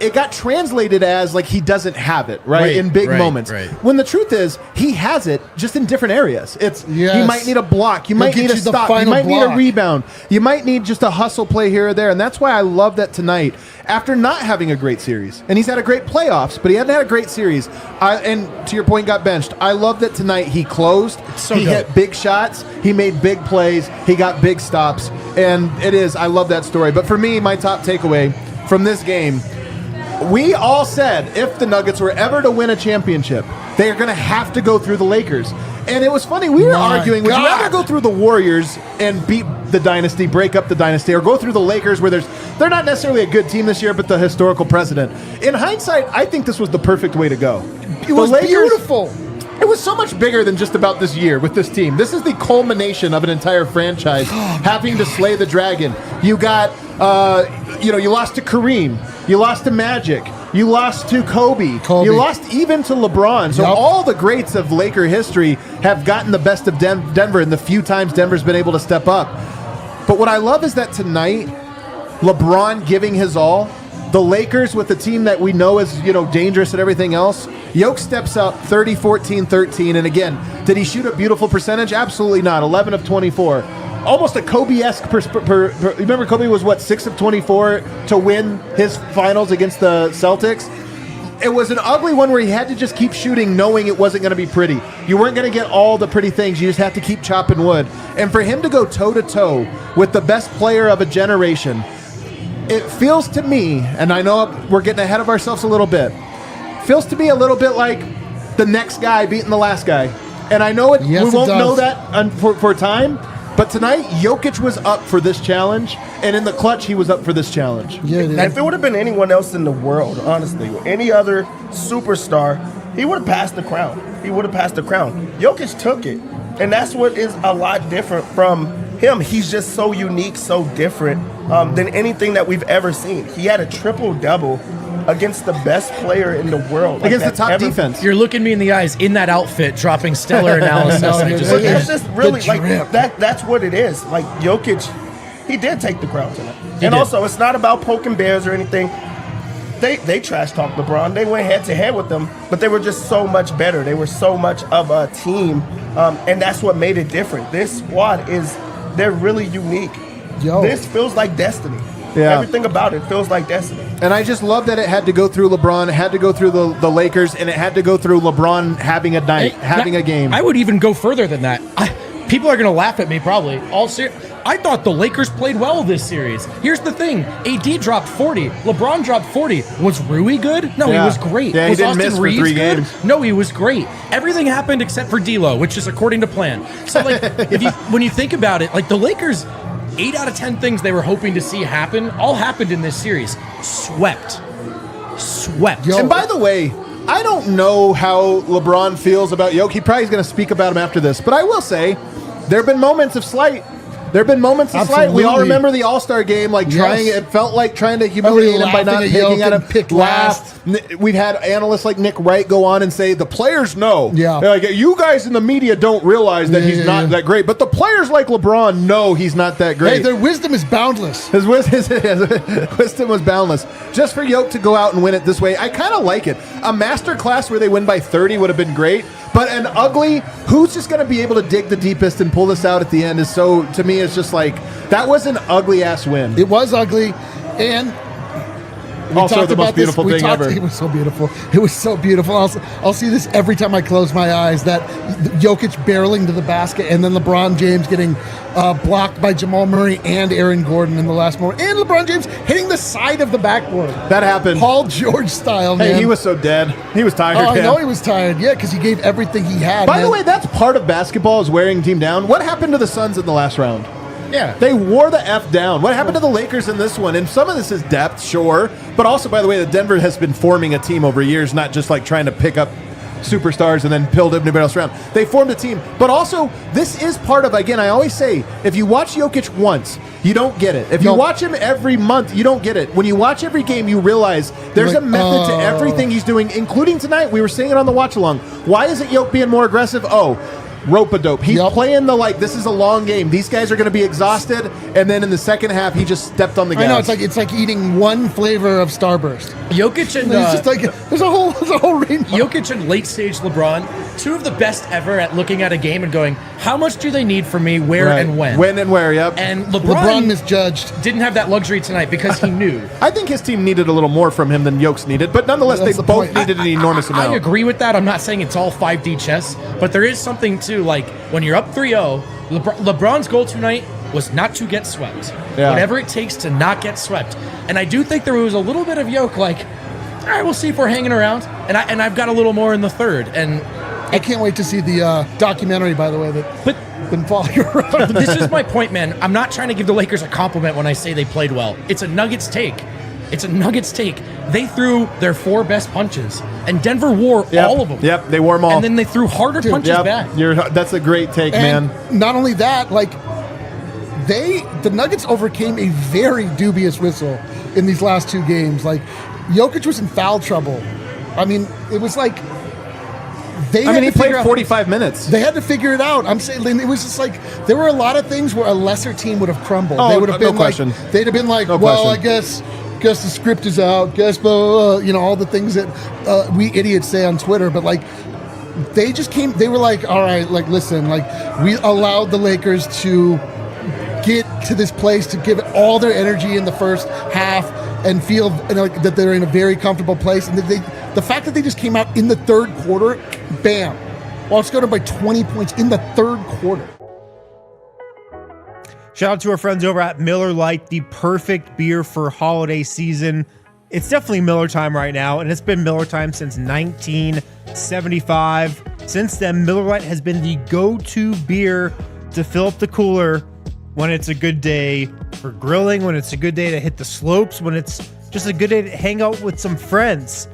It got translated as like he doesn't have it, right? In big moments. Right. When the truth is, he has it just in different areas. He Yes. might need a block. You He'll might get need a you the stop. You final might need a block. rebound. You might need just a hustle play here or there. And that's why I love that tonight, after not having a great series, and he's had a great playoffs, but he hadn't had a great series. And to your point, got benched. I love that tonight he closed. So he dope. hit big shots. He made big plays. He got big stops. And I love that story. But for me, my top takeaway from this game, we all said if the Nuggets were ever to win a championship, they are going to have to go through the Lakers. And it was funny. We were My arguing, would you God. rather go through the Warriors and beat the dynasty, break up the dynasty, or go through the Lakers where they're not necessarily a good team this year, but the historical precedent. In hindsight, I think this was the perfect way to go. It was beautiful. It was so much bigger than just about this year with this team. This is the culmination of an entire franchise having to slay the dragon. You got, you lost to Kareem. You lost to Magic. You lost to Kobe. You lost even to LeBron. So Yep. all the greats of Laker history have gotten the best of Denver in the few times Denver's been able to step up. But what I love is that tonight, LeBron giving his all, the Lakers with the team that we know is, dangerous and everything else. Jokic steps up 30, 14, 13. And again, did he shoot a beautiful percentage? Absolutely not. 11 of 24. Almost a Kobe-esque remember Kobe was 6 of 24 to win his finals against the Celtics? It was an ugly one where he had to just keep shooting knowing it wasn't going to be pretty. You weren't going to get all the pretty things. You just have to keep chopping wood. And for him to go toe-to-toe with the best player of a generation, it feels to me, and I know we're getting ahead of ourselves a little bit, feels to me a little bit like the next guy beating the last guy. And I know we won't know that for time, but tonight, Jokic was up for this challenge, and in the clutch, he was up for this challenge. Yeah, And if it would have been anyone else in the world, honestly, any other superstar, he would have passed the crown. Jokic took it. And that's what is a lot different from him. He's just so unique, so different than anything that we've ever seen. He had a triple-double against the best player in the world. Against the that's top ever- defense. You're looking me in the eyes in that outfit, dropping stellar analysis. I just- But it's just really The like drip. that's what it is. Like Jokic, he did take the crown tonight. And did. also, it's not about poking bears or anything. they trash talked LeBron. They went head to head with them, but they were just so much better. They were so much of a team, and that's what made it different. This squad they're really unique. This feels like destiny. Yeah. Everything about it feels like destiny. And I just love that it had to go through LeBron, it had to go through the Lakers, and it had to go through LeBron having a night, having a game. I would even go further than that. People are going to laugh at me probably. I thought the Lakers played well this series. Here's the thing. AD dropped 40. LeBron dropped 40. Was Rui good? No, he was great. Yeah, was he didn't Austin miss for Reeves 3 good? games. No, he was great. Everything happened except for D'Lo, which is according to plan. So, like, when you think about it, like the Lakers, 8 out of 10 things they were hoping to see happen, all happened in this series. Swept. And by the way, I don't know how LeBron feels about Jokic. He probably is going to speak about him after this. But I will say, there have been moments of slight. We all remember the All-Star game, it felt like trying to humiliate him by not picking at him. Pick last. We've had analysts like Nick Wright go on and say, the players know. Yeah. They're like, you guys in the media don't realize that he's not that great. But the players like LeBron know he's not that great. Hey, their wisdom is boundless. His wisdom was boundless. Just for Jokic to go out and win it this way, I kind of like it. A master class where they win by 30 would have been great. But an ugly, who's just going to be able to dig the deepest and pull this out at the end is so, to me, it's just like, that was an ugly-ass win. It was ugly, and we also talked the most about beautiful this. thing ever. It was so beautiful. It was so beautiful. I'll see this every time I close my eyes, that Jokic barreling to the basket and then LeBron James getting blocked by Jamal Murray and Aaron Gordon in the last moment. And LeBron James hitting the side of the backboard. That happened. Paul George style, man. Hey, he was so dead. He was tired. I know he was tired. Yeah, because he gave everything he had. By the way, that's part of basketball, is wearing a team down. What happened to the Suns in the last round? Yeah. They wore the F down. What happened to the Lakers in this one? And some of this is depth, sure. But also, by the way, the Denver has been forming a team over years, not just like trying to pick up superstars and then build everybody else around. They formed a team. But also, this is part of, again, I always say, if you watch Jokic once, you don't get it. If you watch him every month, you don't get it. When you watch every game, you realize there's a method to everything he's doing, including tonight. We were saying it on the watch-along. Why isn't Jokic being more aggressive? Rope-a-dope. He's playing this is a long game. These guys are going to be exhausted, and then in the second half, he just stepped on the gas. I know, it's like eating one flavor of Starburst. Jokic and It's just like there's a whole range. Jokic and late-stage LeBron, 2 of the best ever at looking at a game and going, how much do they need from me, where and when? When and where, yep. And LeBron misjudged. Didn't have that luxury tonight because he knew. I think his team needed a little more from him than Jokic needed, but nonetheless, they both needed an enormous amount. I agree with that. I'm not saying it's all 5D chess, but there is something too, like when you're up 3-0, LeBron's goal tonight was not to get swept. Yeah. Whatever it takes to not get swept. And I do think there was a little bit of Jokic, like, all right, we'll see if we're hanging around. And I've got a little more in the third. And I can't wait to see the documentary, by the way, that's been following around. This is my point, man. I'm not trying to give the Lakers a compliment when I say they played well. It's a Nuggets take. They threw their 4 best punches, and Denver wore all of them. Yep, they wore them all. And then they threw harder punches back. That's a great take, and man. Not only that, like the Nuggets overcame a very dubious whistle in these last 2 games. Like Jokic was in foul trouble. I mean, it was like he played 45 minutes. They had to figure it out. I'm saying it was just like there were a lot of things where a lesser team would have crumbled. Oh, they would have been no question. They'd have been like, No well, question. I guess the script is out. Guess blah, blah, blah, all the things that we idiots say on Twitter. But like, they just came. They were like, all right, like listen, like we allowed the Lakers to get to this place to give it all their energy in the first half and feel that they're in a very comfortable place. And the fact that they just came out in the third quarter, bam, well, it's going by 20 points in the third quarter. Shout out to our friends over at Miller Lite, the perfect beer for holiday season. It's definitely Miller time right now, and it's been Miller time since 1975. Since then, Miller Lite has been the go-to beer to fill up the cooler when it's a good day for grilling, when it's a good day to hit the slopes, when it's just a good day to hang out with some friends.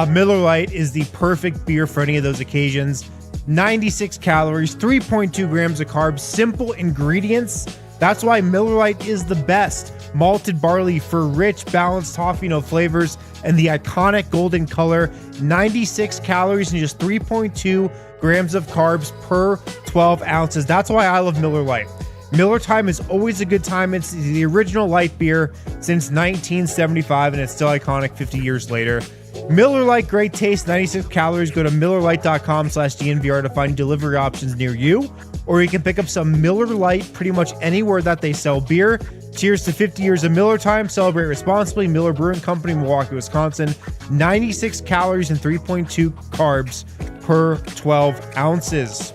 Miller Lite is the perfect beer for any of those occasions. 96 calories, 3.2 grams of carbs, simple ingredients. That's why Miller Lite is the best. Malted barley for rich, balanced toffee note flavors and the iconic golden color. 96 calories and just 3.2 grams of carbs per 12 ounces. That's why I love Miller Lite. Miller Time is always a good time. It's the original light beer since 1975, and it's still iconic 50 years later. Miller Lite, great taste, 96 calories. Go to MillerLite.com/DNVR to find delivery options near you, or you can pick up some Miller Lite pretty much anywhere that they sell beer. Cheers to 50 years of Miller Time. Celebrate responsibly. Miller Brewing Company, Milwaukee, Wisconsin. 96 calories and 3.2 carbs per 12 ounces.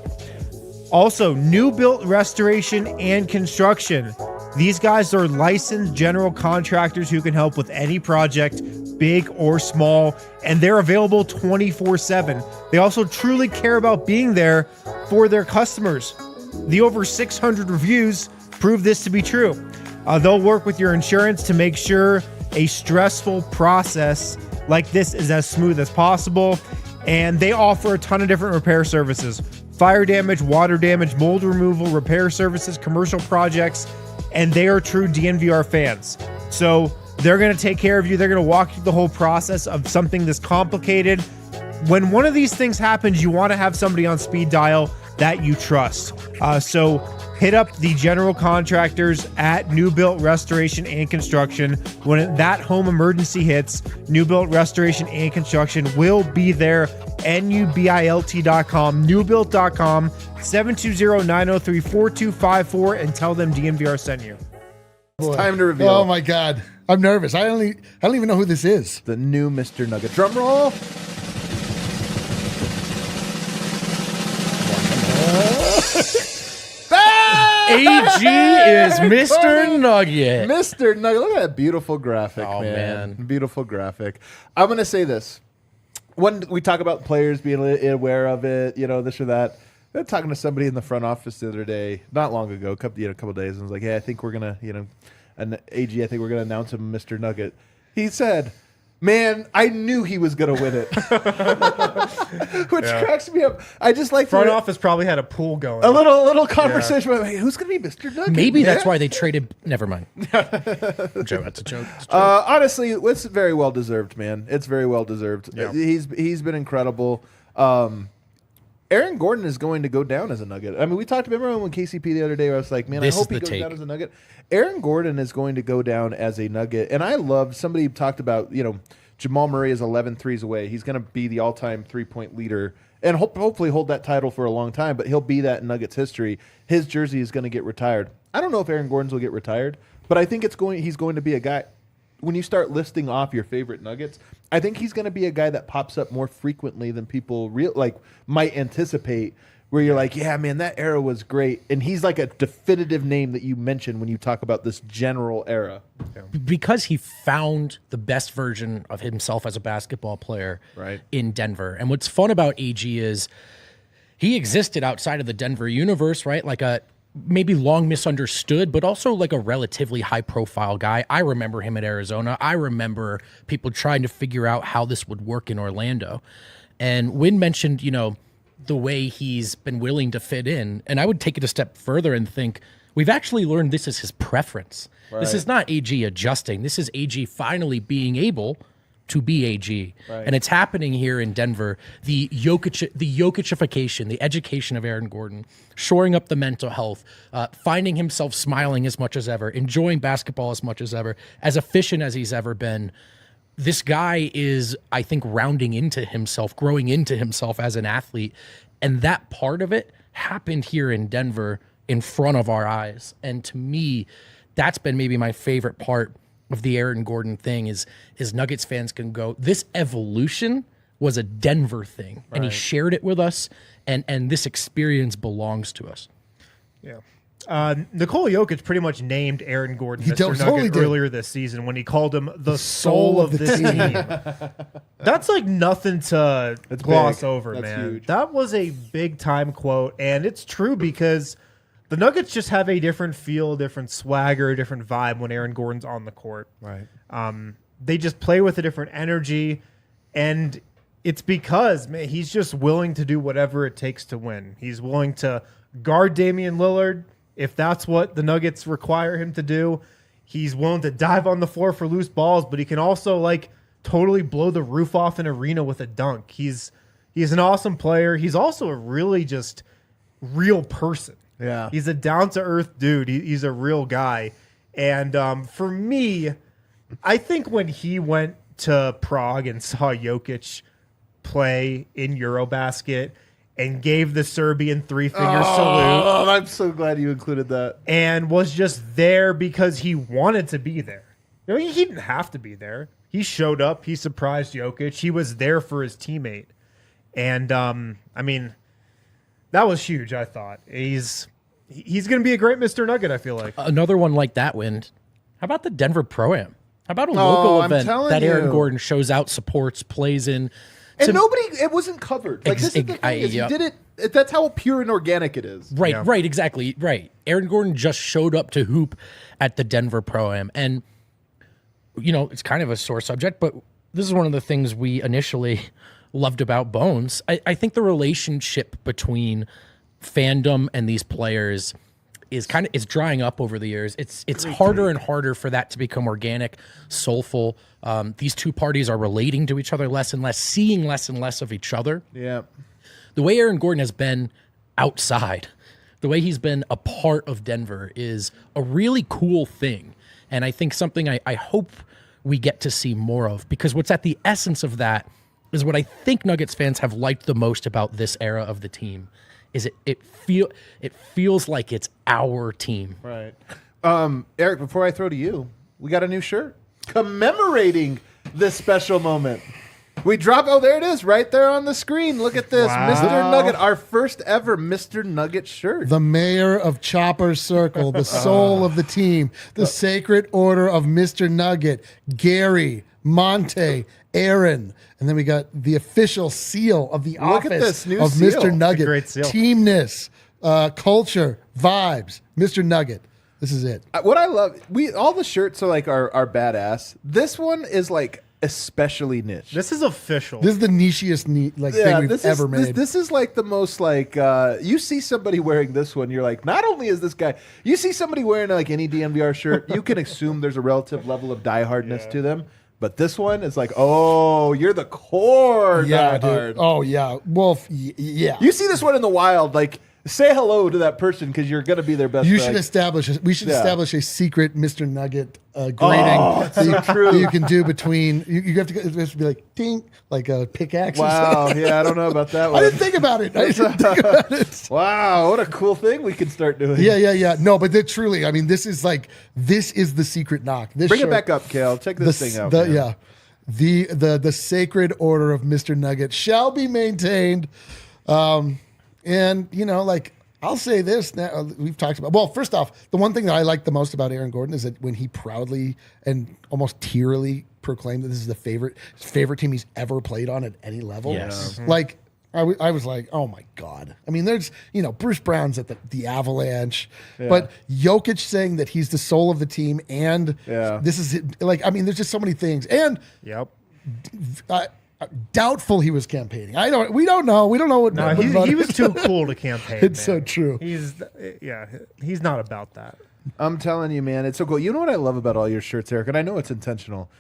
Also, New Built Restoration and Construction. These guys are licensed general contractors who can help with any project, big or small, and they're available 24/7. They also truly care about being there for their customers. The over 600 reviews prove this to be true. They'll work with your insurance to make sure a stressful process like this is as smooth as possible, and they offer a ton of different repair services. Fire damage, water damage, mold removal, repair services, commercial projects, and they are true DNVR fans. So they're going to take care of you. They're going to walk you through the whole process of something this complicated. When one of these things happens, you want to have somebody on speed dial that you trust. So hit up the general contractors at New Built Restoration and Construction. When that home emergency hits, New Built Restoration and Construction will be there. NUBILT.com, newbuilt.com, 720-903-4254, and tell them DNVR sent you. It's time to reveal. Oh my God, I'm nervous. I don't even know who this is. The new Mr. Nugget. Drum roll. AG is Mr. Nugget. Mr. Nugget. Look at that beautiful graphic, Oh, man. Beautiful graphic. I'm going to say this. When we talk about players being aware of it, this or that, I'm talking to somebody in the front office the other day, not long ago, a couple of days, and I was like, hey, I think we're going to, an AG, I think we're going to announce him Mr. Nugget. He said, man, I knew he was going to win it. Which cracks me up. I just like Front office probably had a pool going. a little conversation about, hey, who's going to be Mr. Nugget? Maybe that's why they traded. Never mind. Joke, that's a joke. Honestly, it's very well deserved, man. It's very well deserved. Yeah. He's been incredible. Aaron Gordon is going to go down as a Nugget. I mean, we talked. Remember when KCP the other day? I was like, man, This I hope is he the goes take. down as a Nugget. Aaron Gordon is going to go down as a Nugget, and I love. Somebody talked about Jamal Murray is 11 threes away. He's going to be the all-time three-point leader and hopefully hold that title for a long time, but he'll be that in Nuggets history. His jersey is going to get retired. I don't know if Aaron Gordon's will get retired, but I think he's going to be a guy. When you start listing off your favorite Nuggets, I think he's going to be a guy that pops up more frequently than people might anticipate, where you're like, yeah, man, that era was great. And he's like a definitive name that you mention when you talk about this general era. Because he found the best version of himself as a basketball player in Denver. And what's fun about AG is he existed outside of the Denver universe, right? Like a maybe long misunderstood, but also like a relatively high profile guy. I remember him at Arizona. I remember people trying to figure out how this would work in Orlando. And Wynn mentioned, the way he's been willing to fit in. And I would take it a step further and think we've actually learned this is his preference. Right. This is not AG adjusting. This is AG finally being able to be AG. Right. And it's happening here in Denver. The Jokicification, the education of Aaron Gordon, shoring up the mental health, finding himself smiling as much as ever, enjoying basketball as much as ever, as efficient as he's ever been. This guy is, I think, rounding into himself, growing into himself as an athlete. And that part of it happened here in Denver in front of our eyes. And to me, that's been maybe my favorite part of the Aaron Gordon thing is Nuggets fans can go, this evolution was a Denver thing. Right. And he shared it with us. And this experience belongs to us. Yeah. Nikola Jokic pretty much named Aaron Gordon Mr. totally Nugget earlier this season when he called him the soul of this team. That's like nothing to gloss over, That's man. huge. That was a big time quote, and it's true because the Nuggets just have a different feel, different swagger, a different vibe when Aaron Gordon's on the court. Right. They just play with a different energy, and it's because, man, he's just willing to do whatever it takes to win. He's willing to guard Damian Lillard if that's what the Nuggets require him to do. He's willing to dive on the floor for loose balls, but he can also totally blow the roof off an arena with a dunk. He's an awesome player. He's also a really just real person. Yeah. He's a down-to-earth dude. He's a real guy. And for me, I think when he went to Prague and saw Jokic play in Eurobasket and gave the Serbian three-finger salute. Oh, I'm so glad you included that. And was just there because he wanted to be there. You know, he didn't have to be there. He showed up. He surprised Jokic. He was there for his teammate. And, I mean, that was huge, I thought. He's going to be a great Mr. Nugget, I feel like. Another one like that, Wind. How about the Denver Pro-Am? How about a local event that Aaron Gordon shows out, supports, plays in? And it wasn't covered. Like, this is the thing, is you did it, that's how pure and organic it is. Right, exactly, right. Aaron Gordon just showed up to hoop at the Denver Pro-Am. And, you know, it's kind of a sore subject, but this is one of the things we initially loved about Bones. I think the relationship between fandom and these players is drying up over the years. It's harder and harder for that to become organic, soulful. These two parties are relating to each other less and less, seeing less and less of each other. Yeah. The way Aaron Gordon has been outside, the way he's been a part of Denver is a really cool thing. And I think something I hope we get to see more of, because what's at the essence of that is what I think Nuggets fans have liked the most about this era of the team. Is it feels like it's our team. Right. Eric, before I throw to you, we got a new shirt commemorating this special moment. We drop, there it is, right there on the screen. Look at this. Wow. Mr. Nugget, our first ever Mr. Nugget shirt. The mayor of Chopper Circle, the soul of the team, the sacred order of Mr. Nugget, Gary, Monte, Aaron, and then we got the official seal of the Look at office this new of seal. Mr. Nugget. Great seal. Teamness, culture, vibes. Mr. Nugget. This is it. What I love, all the shirts are like are badass. This one is like especially niche. This is official. This is the nichiest thing we've ever made. This is like the most like you see somebody wearing this one, you're like, not only is this guy, you see somebody wearing like any DNVR shirt, you can assume there's a relative level of diehardness to them. But this one is like, oh, you're the core diehard. Dude. Oh yeah, Wolf. Yeah. You see this one in the wild, like say hello to that person because you're gonna be their best. You friend. should establish. We should establish a secret Mr. Nugget grading that you can do between. You have to. It has to be like ding, like a pickaxe. Wow. Yeah, I don't know about that one. I didn't think about it. Wow, what a cool thing we could start doing. Yeah. No, but truly, I mean, this is the secret knock. This Bring shirt, it back up, Kale. Check this thing out. Yeah, the sacred order of Mr. Nugget shall be maintained. And, you know, like, I'll say this now, we've talked about, well, first off, the one thing that I like the most about Aaron Gordon is that when he proudly and almost tearily proclaimed that this is his favorite team he's ever played on at any level. Yes. Like, I was like, oh my God. I mean, there's, you know, Bruce Brown's at the Avalanche, but Jokic saying that he's the soul of the team and this is like, I mean, there's just so many things. And doubtful he was campaigning. We don't know. We don't know what. No, he was too cool to campaign. It's man. so true. He's not about that. I'm telling you, man, it's so cool. You know what I love about all your shirts, Eric, and I know it's intentional.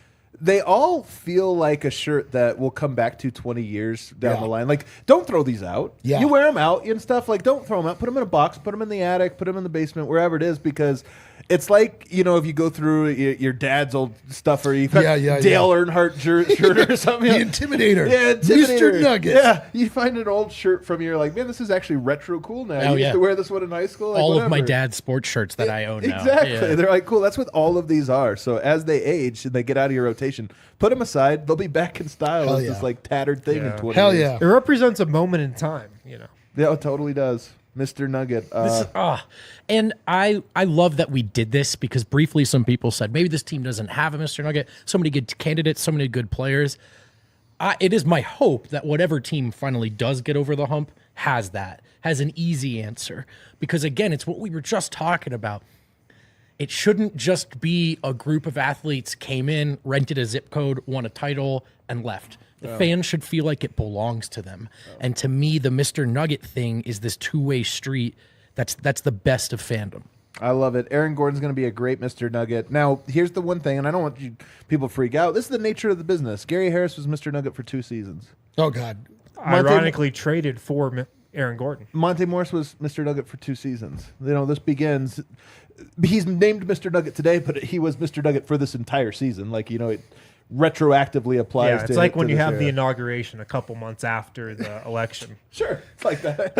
They all feel like a shirt that we'll come back to 20 years down the line. Like, don't throw these out. Yeah. You wear them out and stuff. Like, don't throw them out. Put them in a box. Put them in the attic. Put them in the basement, wherever it is, because it's like, you know, if you go through your dad's old stuff or you got Dale Earnhardt shirt or something. The Intimidator. Yeah, Intimidator. Mr. Nugget. Yeah, you find an old shirt from you're like, man, this is actually retro cool now. I used to wear this one in high school. Like, all whatever. of my dad's sports shirts that I own now. Exactly. Yeah. They're like, cool, that's what all of these are. So as they age and they get out of your rotation, put them aside. They'll be back in style as this like tattered thing in 20 Hell years. yeah. It represents a moment in time, you know. Yeah, it totally does. Mr. Nugget. And I love that we did this because briefly some people said maybe this team doesn't have a Mr. Nugget. So many good candidates, so many good players. It is my hope that whatever team finally does get over the hump has an easy answer. Because again, it's what we were just talking about. It shouldn't just be a group of athletes came in, rented a zip code, won a title, and left. The fans should feel like it belongs to them. And to me, the Mr. Nugget thing is this two-way street. That's the best of fandom. I love it. Aaron Gordon's going to be a great Mr. Nugget. Now, here's the one thing, and I don't want people to freak out. This is the nature of the business. Gary Harris was Mr. Nugget for 2 seasons. Oh, God. Ironically traded for Aaron Gordon. Monte Morris was Mr. Nugget for 2 seasons. This begins. He's named Mr. Nugget today, but he was Mr. Nugget for this entire season. It retroactively applies. Yeah, it's like when you have era. the inauguration a couple months after the election. Sure, it's like that.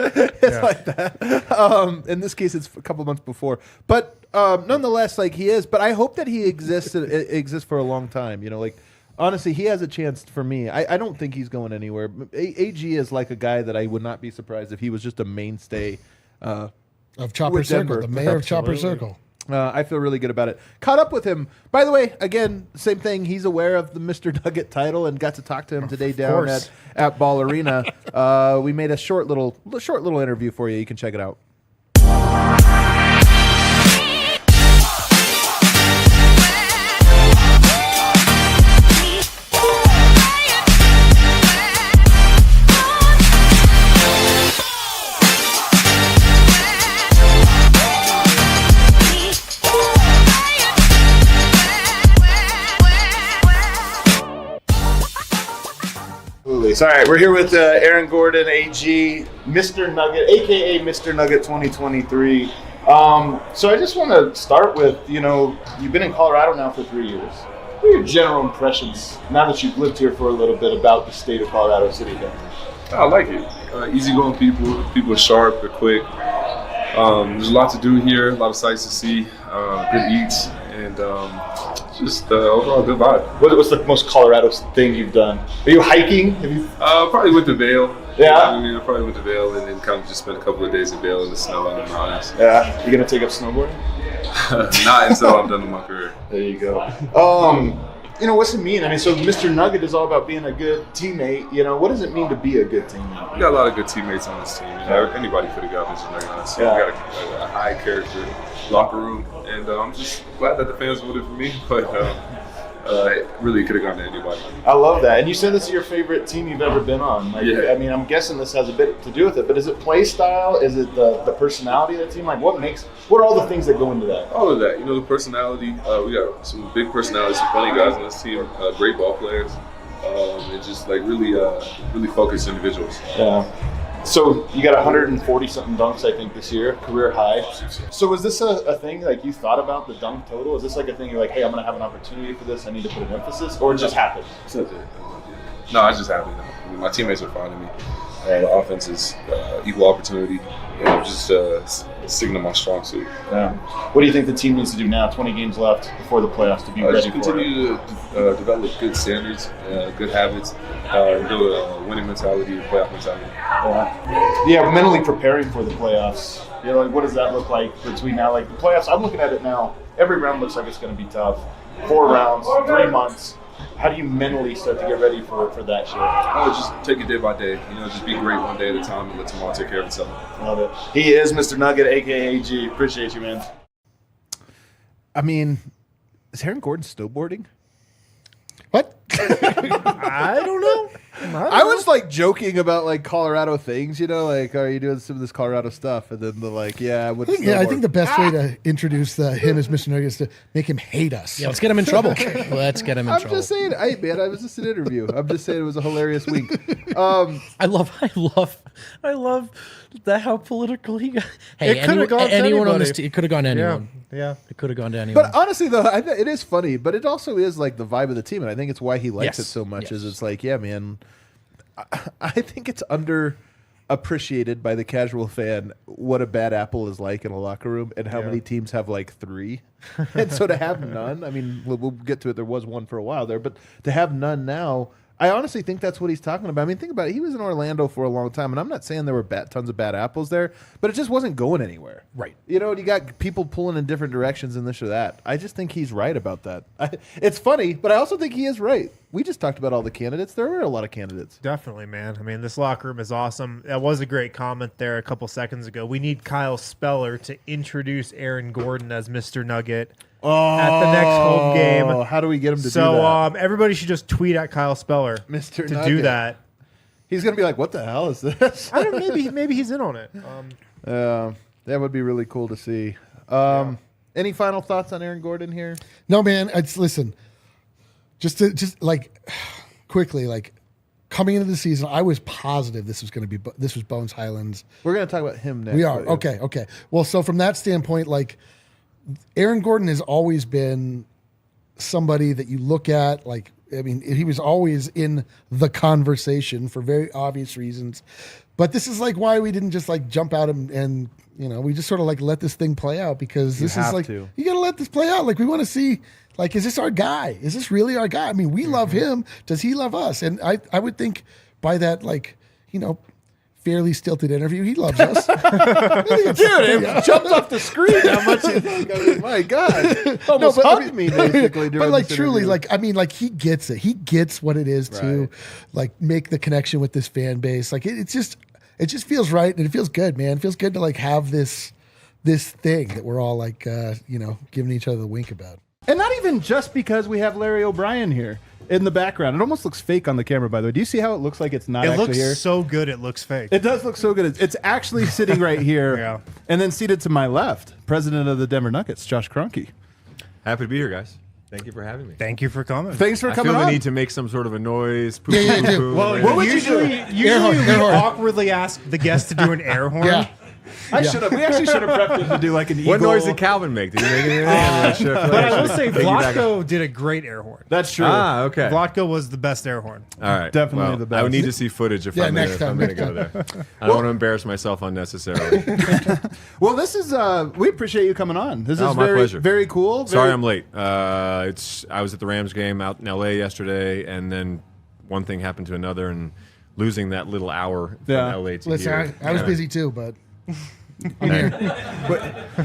It's like that. In this case, it's a couple months before, but nonetheless, he is. But I hope that he exists for a long time. Honestly, he has a chance for me. I don't think he's going anywhere. AG is like a guy that I would not be surprised if he was just a mainstay of Chopper with Circle, Denver. the mayor of Chopper Circle. I feel really good about it. Caught up with him. By the way, again, same thing. He's aware of the Mr. Nugget title and got to talk to him today down at Ball Arena. We made a short little interview for you. You can check it out. All right, we're here with Aaron Gordon, AG, Mr. Nugget, a.k.a. Mr. Nugget 2023. So I just want to start with, you've been in Colorado now for 3 years. What are your general impressions, now that you've lived here for a little bit, about the state of Colorado City? I like it. Easygoing people. People are sharp, they're quick. There's a lot to do here, a lot of sights to see, good eats, and just overall good vibe. What's the most Colorado thing you've done? Are you hiking? Probably with the Vail. Yeah. Probably with the Vail, and then kind of just spent a couple of days in Vail in the snow and the mountains. Yeah. You gonna take up snowboarding? Not until I'm done with my career. There you go. What's it mean? So Mr. Nugget is all about being a good teammate. What does it mean to be a good teammate? We got a lot of good teammates on this team. Anybody could have got Mr. Nugget on this team. Yeah. We got a high character locker room, and I'm just glad that the fans voted for me. But it really could have gone to anybody. I love that. And you said this is your favorite team you've ever been on. Yeah. I'm guessing this has a bit to do with it, but is it play style? Is it the personality of the team? What are all the things that go into that? All of that. The personality. We got some big personalities, some funny guys on this team, great ball players, and just really focused individuals. Yeah. So you got 140-something dunks, I think, this year, career high. So was this a thing, you thought about the dunk total? Is this a thing you're like, hey, I'm going to have an opportunity for this, I need to put an emphasis, or it just happened? No, I just happened. My teammates are finding me. The offense is equal opportunity, and I'm just sticking to my strong suit. Yeah. What do you think the team needs to do now, 20 games left before the playoffs, to be ready for it? Continue to develop good standards, good habits, build a winning mentality, a playoff mentality. Yeah, mentally preparing for the playoffs. What does that look like between now? The playoffs, I'm looking at it now. Every round looks like it's going to be tough. 4 rounds, 3 months. How do you mentally start to get ready for that shit? Just take it day by day. Just be great one day at a time and let tomorrow take care of itself. Love it. He is Mr. Nugget, a.k.a. G. Appreciate you, man. Is Aaron Gordon snowboarding? What? I don't know. I was joking about Colorado things, are you doing some of this Colorado stuff? And then I think the best way to introduce him as Mr. Nugget is to make him hate us. Yeah, let's get him in trouble. Let's get him in I'm trouble. just saying, I was just an interview. I'm just saying it was a hilarious week. I love that how political he got. Hey, It could have gone to anyone on anybody. this team. It could have gone to anyone. Yeah. It could have gone to anyone. But honestly, though, it is funny, but it also is the vibe of the team, and I think it's why he likes Yes. it so much. Yes. Is it's yeah, man. I think it's underappreciated by the casual fan what a bad apple is like in a locker room, and how many teams have 3, and so to have none. We'll get to it. There was one for a while there, but to have none now. I honestly think that's what he's talking about. Think about it. He was in Orlando for a long time, and I'm not saying there were tons of bad apples there, but it just wasn't going anywhere. Right. You got people pulling in different directions and this or that. I just think he's right about that. It's funny, but I also think he is right. We just talked about all the candidates. There were a lot of candidates. Definitely, man. This locker room is awesome. That was a great comment there a couple seconds ago. We need Kyle Speller to introduce Aaron Gordon as Mr. Nugget at the next home game. How do we get him to do that? So everybody should just tweet at Kyle Speller Mr. to Nugget. do that. He's going to be like, what the hell is this? I don't know. Maybe he's in on it. That would be really cool to see. Any final thoughts on Aaron Gordon here? No, man. Listen. Just quickly, coming into the season, I was positive this was Bones Highlands. We're going to talk about him next. We are. Okay. Well, so from that standpoint, like Aaron Gordon has always been somebody that you look at, like, I mean, he was always in the conversation for very obvious reasons. But this is like why we didn't just like jump out and we just sort of like let this thing play out, because this is like, you got to let this play out. Like, we want to see, like, is this our guy? Is this really our guy? I mean, we love him. Does he love us? And I would think by that, like, fairly stilted interview, he loves us. Dude, it jumped off the screen how much you think. I mean, my God. Almost hugged me, basically. But like, truly, like, I mean, like, he gets it. He gets what it is to, like, make the connection with this fan base. Like, it just feels right, and it feels good, man. It feels good to, like, have this thing that we're all, like, giving each other the wink about. And not even just because we have Larry O'Brien here in the background. It almost looks fake on the camera, by the way. Do you see how it looks like it's not actually here? It looks so good it looks fake. It does look so good. It's actually sitting right here. Yeah. And then seated to my left, president of the Denver Nuggets, Josh Kroenke. Happy to be here, guys. Thank you for having me. Thank you for coming. Thanks for I coming feel on. the need to make some sort of a noise. Poo, Yeah, poo, do. poo, Well, like- would you usually we awkwardly ask the guest to do an air horn. Yeah. I should have. We actually should have prepped him to do like an eagle. What noise did Calvin make? Did he make anything? But I will say Vlatko did a great air horn. That's true. Ah, okay. Vlatko was the best air horn. All right. Definitely Well, the best. I would need to see footage if Yeah, I'm next going to time. go there. I don't want to embarrass myself unnecessarily. Well, this is. We appreciate you coming on. This is my very, pleasure. very cool. Sorry Very- I'm late. I was at the Rams game out in L.A. yesterday, and then one thing happened to another, and losing that little hour from Yeah. L.A. to Listen, here. I was busy too, but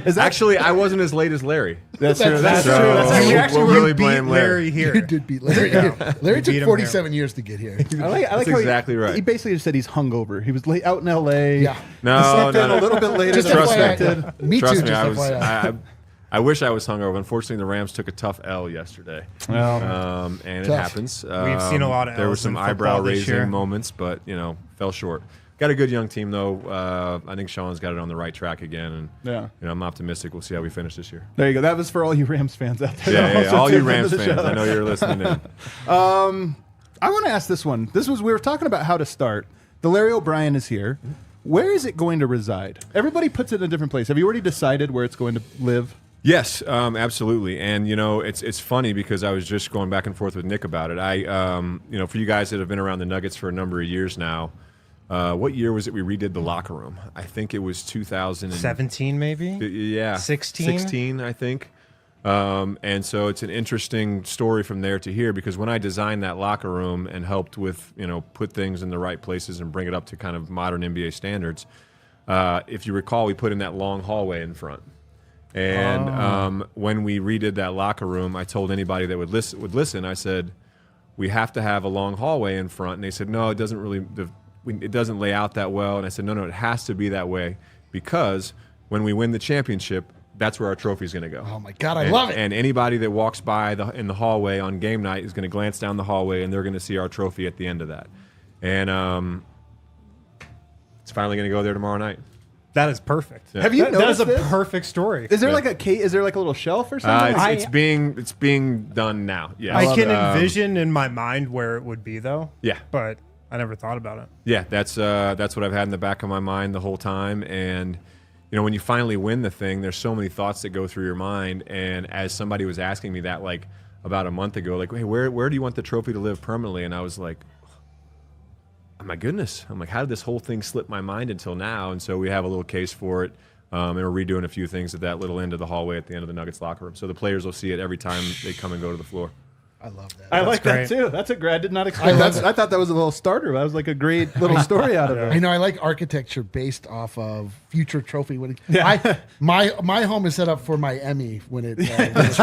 Is that Actually, I wasn't as late as Larry. That's true. That's So true. That's we'll, true. actually we'll really beat blame Larry. Larry here. you did beat Larry. Larry You beat took him 47 years to get here. I like That's how exactly right. He basically just said he's hungover. He was late out in L.A. Yeah. No, Slept in no. a little bit later Just than Trust me. expected. Me Trust too. me, Just I FYI. I wish I was hungover. Unfortunately, the Rams took a tough L yesterday, and it Tough. happens. We've seen a lot of There were Ls some in football eyebrow this year. raising moments, but fell short. Got a good young team though. I think Sean's got it on the right track again, and I'm optimistic. We'll see how we finish this year. There you go. That was for all you Rams fans out there. Yeah, Also all you tuned into Rams the fans. show. I know you're listening in. I want to ask this one. We were talking about how to start. The Larry O'Brien is here. Where is it going to reside? Everybody puts it in a different place. Have you already decided where it's going to live? Yes, absolutely. And it's funny because I was just going back and forth with Nick about it. For you guys that have been around the Nuggets for a number of years now, what year was it we redid the locker room? I think it was 17 maybe? Yeah, 16? 16, I think. And so it's an interesting story from there to here, because when I designed that locker room and helped with put things in the right places and bring it up to kind of modern NBA standards, if you recall, we put in that long hallway in front. And when we redid that locker room, I told anybody that would listen. I said, we have to have a long hallway in front. And they said, no, it doesn't really. It doesn't lay out that well. And I said, no, it has to be that way, because when we win the championship, that's where our trophy is going to go. Oh my God, I love it. And anybody that walks by in the hallway on game night is going to glance down the hallway, and they're going to see our trophy at the end of that. And it's finally going to go there tomorrow night. That is perfect. Have you That is noticed a this? perfect story. Is there like a case? Is there like a little shelf or something? It's being done now. Yeah, I can envision in my mind where it would be though. Yeah. But I never thought about it. Yeah, that's what I've had in the back of my mind the whole time. And when you finally win the thing, there's so many thoughts that go through your mind. And as somebody was asking me that like about a month ago, like, hey, where do you want the trophy to live permanently? And I was like, oh my goodness. I'm like, how did this whole thing slip my mind until now? And so we have a little case for it. And we're redoing a few things at that little end of the hallway at the end of the Nuggets locker room. So the players will see it every time they come and go to the floor. I love that. I like great. that too. That's a great. I did not expect love that. it. I thought that was a little starter. That was like a great little story out of it. I know. I like architecture based off of future trophy winning. Yeah. My home is set up for my Emmy when it. That's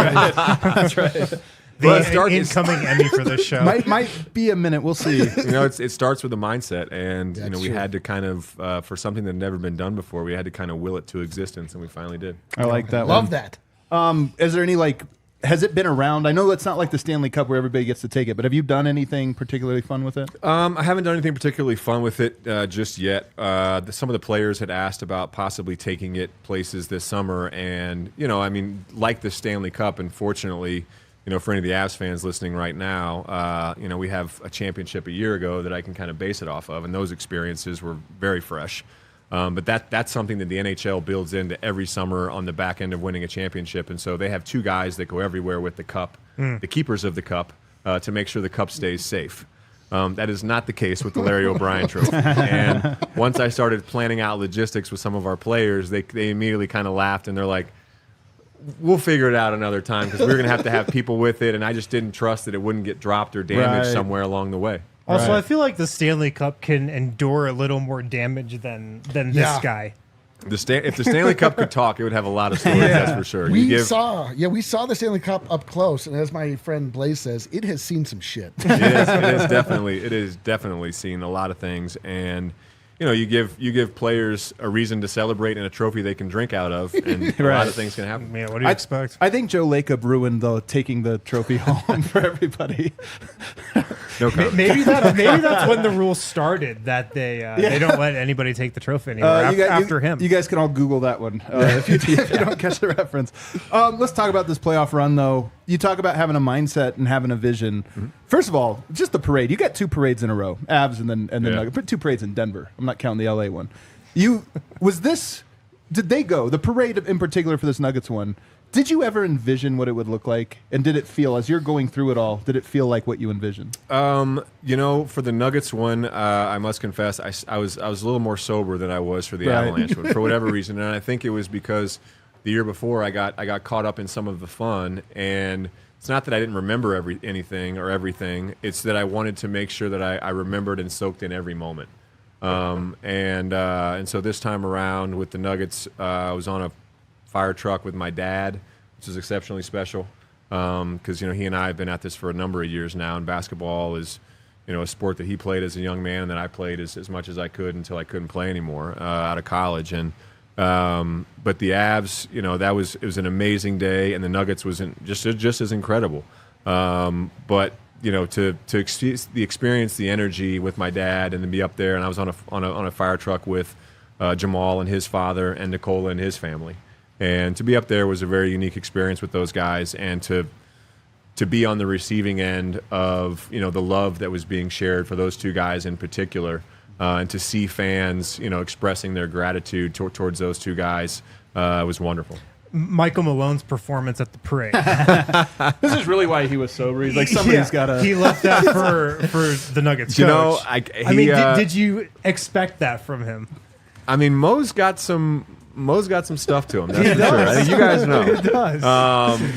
right. The incoming Emmy for this show. Might be a minute. We'll see. It starts with a mindset, and That's we true. had to kind of for something that had never been done before, we had to kind of will it to existence, and we finally did. I like that. Love one. that. Is there any has it been around? I know it's not like the Stanley Cup where everybody gets to take it, but have you done anything particularly fun with it? I haven't done anything particularly fun with it just yet. Some of the players had asked about possibly taking it places this summer, and like the Stanley Cup, unfortunately, for any of the Avs fans listening right now, we have a championship a year ago that I can kind of base it off of, and those experiences were very fresh. But that's something that the NHL builds into every summer on the back end of winning a championship. And so they have 2 guys that go everywhere with the cup, the keepers of the cup, to make sure the cup stays safe. That is not the case with the Larry O'Brien Trophy. And once I started planning out logistics with some of our players, they immediately kind of laughed, and they're like, we'll figure it out another time because we're going to have people with it. And I just didn't trust that it wouldn't get dropped or damaged somewhere along the way. Also, I feel like the Stanley Cup can endure a little more damage than this guy. If the Stanley Cup could talk, it would have a lot of stories. That's for sure. We saw the Stanley Cup up close, and as my friend Blaze says, it has seen some shit. It is definitely seen a lot of things, and you give players a reason to celebrate and a trophy they can drink out of, and a lot of things can happen. Man, what do you expect? I think Joe Lacob ruined taking the trophy home for everybody. No comment. Maybe that's when the rule started that they don't let anybody take the trophy anymore after him. You guys can all Google that one if you don't catch the reference. Let's talk about this playoff run, though. You talk about having a mindset and having a vision. Mm-hmm. First of all, just the parade. You got 2 parades in a row, Avs and then Nuggets. But 2 parades in Denver. I'm not counting the LA one. Did they go, the parade in particular for this Nuggets one, did you ever envision what it would look like? And did it feel, as you're going through it all, did it feel like what you envisioned? For the Nuggets one, I must confess, I was a little more sober than I was for the Avalanche one, for whatever reason. And I think it was because the year before I got caught up in some of the fun, and it's not that I didn't remember everything. It's that I wanted to make sure that I remembered and soaked in every moment. And so this time around with the Nuggets, I was on a fire truck with my dad, which is exceptionally special because he and I have been at this for a number of years now, and basketball is a sport that he played as a young man and that I played as much as I could until I couldn't play anymore out of college. And but the Avs, it was an amazing day, and the Nuggets was just as incredible. But to experience the energy with my dad and then be up there, and I was on a fire truck with Jamal and his father and Nikola and his family, and to be up there was a very unique experience with those guys, and to be on the receiving end of the love that was being shared for those 2 guys in particular. And to see fans, expressing their gratitude towards those 2 guys was wonderful. Michael Malone's performance at the parade. This is really why he was sober. He's like, somebody's got to... He left that for the Nuggets coach. Did you expect that from him? I mean, Mo's got some stuff to him. That's for sure. I think you guys know. He does.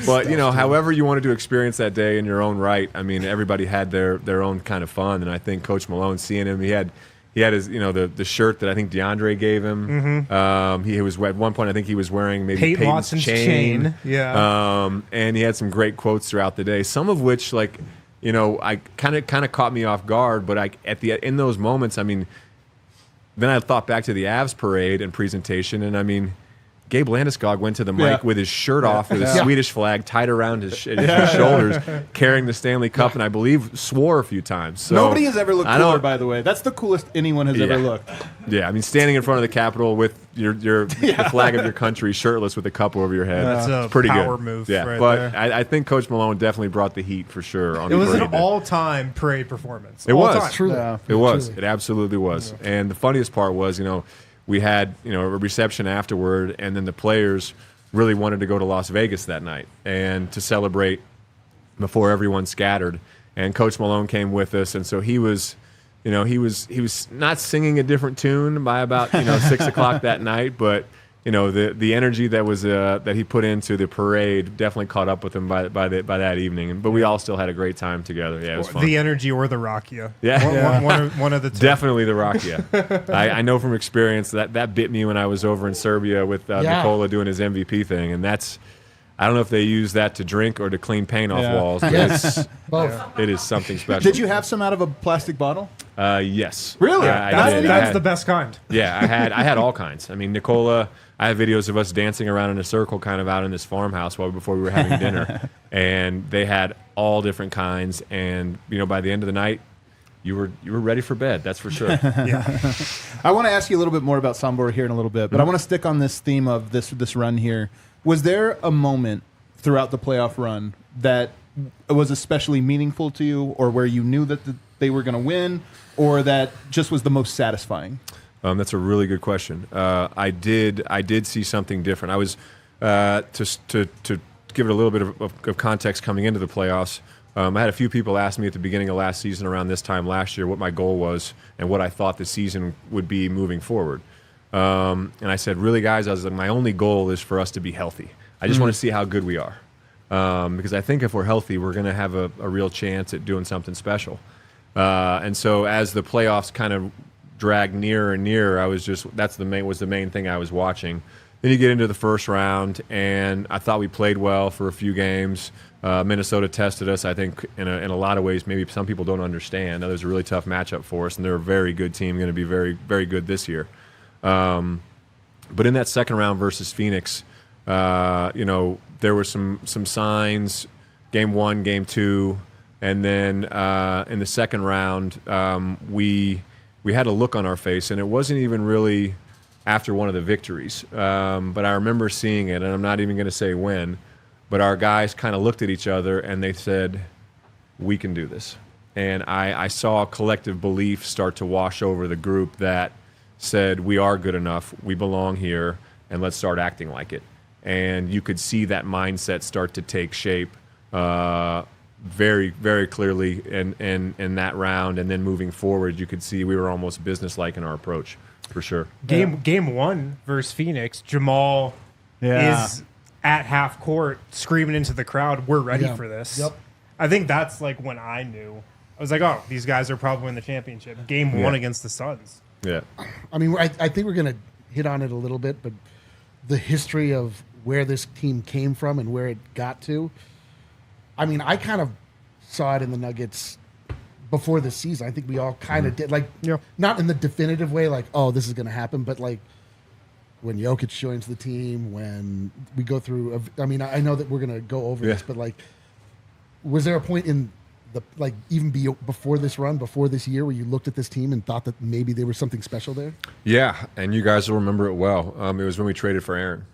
But however you wanted to experience that day in your own right. I mean, everybody had their own kind of fun, and I think Coach Malone, seeing him, he had his the shirt that I think DeAndre gave him. Mm-hmm. He was at one point, I think he was wearing maybe Peyton's Watson's chain. Yeah. And he had some great quotes throughout the day. Some of which, I kind of caught me off guard. But in those moments, I mean. Then I thought back to the Avs parade and presentation, and I mean, Gabe Landeskog went to the mic with his shirt off, with his Swedish flag tied around his shoulders, carrying the Stanley Cup, and I believe swore a few times. So nobody has ever looked cooler, by the way. That's the coolest anyone has ever looked. Yeah, I mean, standing in front of the Capitol with the flag of your country, shirtless with a cup over your head. That's a pretty power good move. Yeah, right but there. I think Coach Malone definitely brought the heat for sure. It was an all-time parade performance. It was. Truly. Yeah. It was. It absolutely was. Yeah. And the funniest part was, we had a reception afterward, and then the players really wanted to go to Las Vegas that night and to celebrate before everyone scattered. And Coach Malone came with us, and so he was not singing a different tune by about 6 o'clock that night, but the energy that was that he put into the parade definitely caught up with him by that evening. But we all still had a great time together. Yeah, it was fun. The energy or the rakia. Yeah, one of the 2. Definitely the rakia. I know from experience that bit me when I was over in Serbia with Nikola doing his MVP thing, and that's. I don't know if they use that to drink or to clean paint off walls, but it is something special. Did you have some out of a plastic bottle? Yes. Really? That's the best kind. Yeah, I had all kinds. I mean, Nikola, I have videos of us dancing around in a circle kind of out in this farmhouse before we were having dinner. And they had all different kinds. And, by the end of the night, you were ready for bed, that's for sure. I want to ask you a little bit more about Sombor here in a little bit, but I want to stick on this theme of this run here. Was there a moment throughout the playoff run that was especially meaningful to you, or where you knew that they were going to win, or that just was the most satisfying? That's a really good question. I did see something different. I was to give it a little bit of context coming into the playoffs. I had a few people ask me at the beginning of last season, around this time last year, what my goal was and what I thought the season would be moving forward. And I said, really, guys, I was like, my only goal is for us to be healthy. I just want to see how good we are. Because I think if we're healthy, we're going to have a real chance at doing something special. And so as the playoffs kind of dragged nearer and nearer, was the main thing I was watching. Then you get into the first round, and I thought we played well for a few games. Minnesota tested us, I think, in a lot of ways. Maybe some people don't understand. That was a really tough matchup for us, and they're a very good team, going to be very, very good this year. But in that second round versus Phoenix, there were some signs, game 1, game 2, and then in the second round, we had a look on our face, and it wasn't even really after one of the victories. But I remember seeing it, and I'm not even going to say when, but our guys kind of looked at each other, and they said, we can do this. And I saw a collective belief start to wash over the group that said, we are good enough, we belong here, and let's start acting like it. And you could see that mindset start to take shape very, very clearly in that round. And then moving forward, you could see we were almost businesslike in our approach, for sure. Game 1 versus Phoenix, Jamal is at half court screaming into the crowd, we're ready for this. Yep. I think that's like when I knew. I was like, oh, these guys are probably in the championship. Game 1 against the Suns. Yeah. I mean, I think we're going to hit on it a little bit, but the history of where this team came from and where it got to, I mean, I kind of saw it in the Nuggets before the season. I think we all kind of did, like, not in the definitive way, like, oh, this is going to happen, but like when Jokic joins the team, when we go through, I mean, I know that we're going to go over this, but like, was there a point in the, like, even before this run, before this year, where you looked at this team and thought that maybe there was something special there? Yeah, and you guys will remember it well. It was when we traded for Aaron.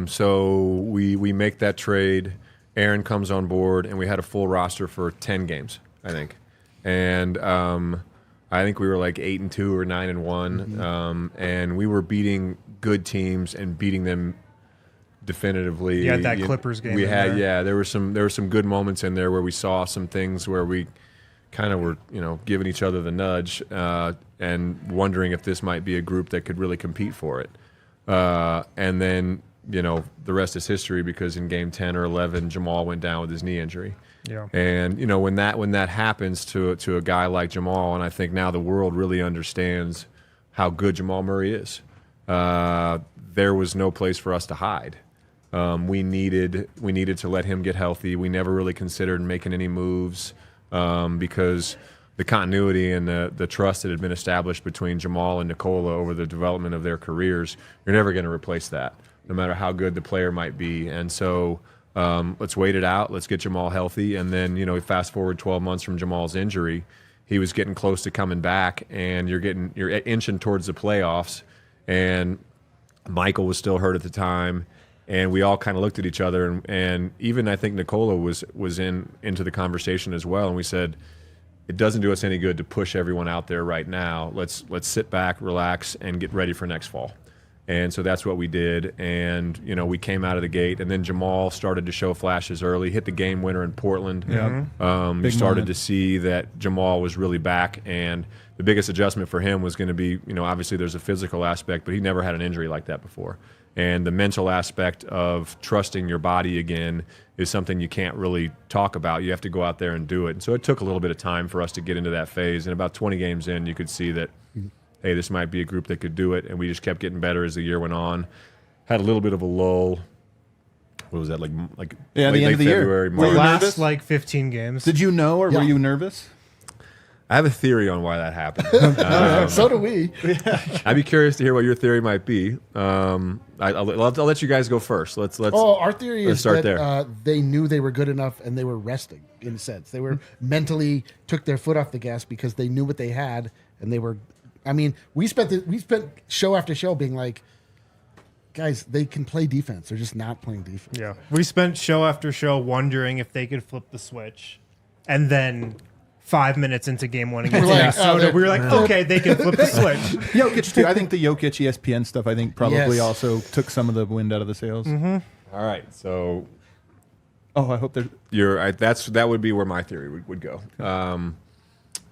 So we make that trade. Aaron comes on board, and we had a full roster for 10 games, I think. And I think we were like 8-2 or 9-1, and we were beating good teams and beating them definitively. You had that Clippers game. We had, there were some good moments in there where we saw some things where we kind of were, giving each other the nudge and wondering if this might be a group that could really compete for it. And then, the rest is history, because in game 10 or 11, Jamal went down with his knee injury. Yeah. And, when that happens to a guy like Jamal, and I think now the world really understands how good Jamal Murray is, there was no place for us to hide. We needed to let him get healthy. We never really considered making any moves because the continuity and the trust that had been established between Jamal and Nikola over the development of their careers, you're never going to replace that, no matter how good the player might be. And so let's wait it out. Let's get Jamal healthy. And then, fast forward 12 months from Jamal's injury, he was getting close to coming back, and you're inching towards the playoffs. And Michael was still hurt at the time. And we all kind of looked at each other, and even I think Nikola was into the conversation as well. And we said, it doesn't do us any good to push everyone out there right now. Let's sit back, relax, and get ready for next fall. And so that's what we did. And we came out of the gate, and then Jamal started to show flashes early. Hit the game winner in Portland. Yeah. We started to see that Jamal was really back, and the biggest adjustment for him was going to be, obviously there's a physical aspect, but he never had an injury like that before. And the mental aspect of trusting your body again is something you can't really talk about. You have to go out there and do it. And so it took a little bit of time for us to get into that phase. And about 20 games in, you could see that, hey, this might be a group that could do it. And we just kept getting better as the year went on. Had a little bit of a lull. What was that, like at the end of the February, year? March. Last like 15 games. Did you know, or were you nervous? I have a theory on why that happened. So do we. I'd be curious to hear what your theory might be. I'll let you guys go first. Let's. Our theory is start that they knew they were good enough, and they were resting, in a sense. They were mentally took their foot off the gas because they knew what they had, and they were. I mean, we spent show after show being like, guys, they can play defense. They're just not playing defense. Yeah. We spent show after show wondering if they could flip the switch. And then 5 minutes into game one against Minnesota, we were like, okay, they can flip the switch. Jokic, too. I think the Jokic ESPN stuff, I think, probably also took some of the wind out of the sails. All right, so Oh, I hope there's... that would be where my theory would go.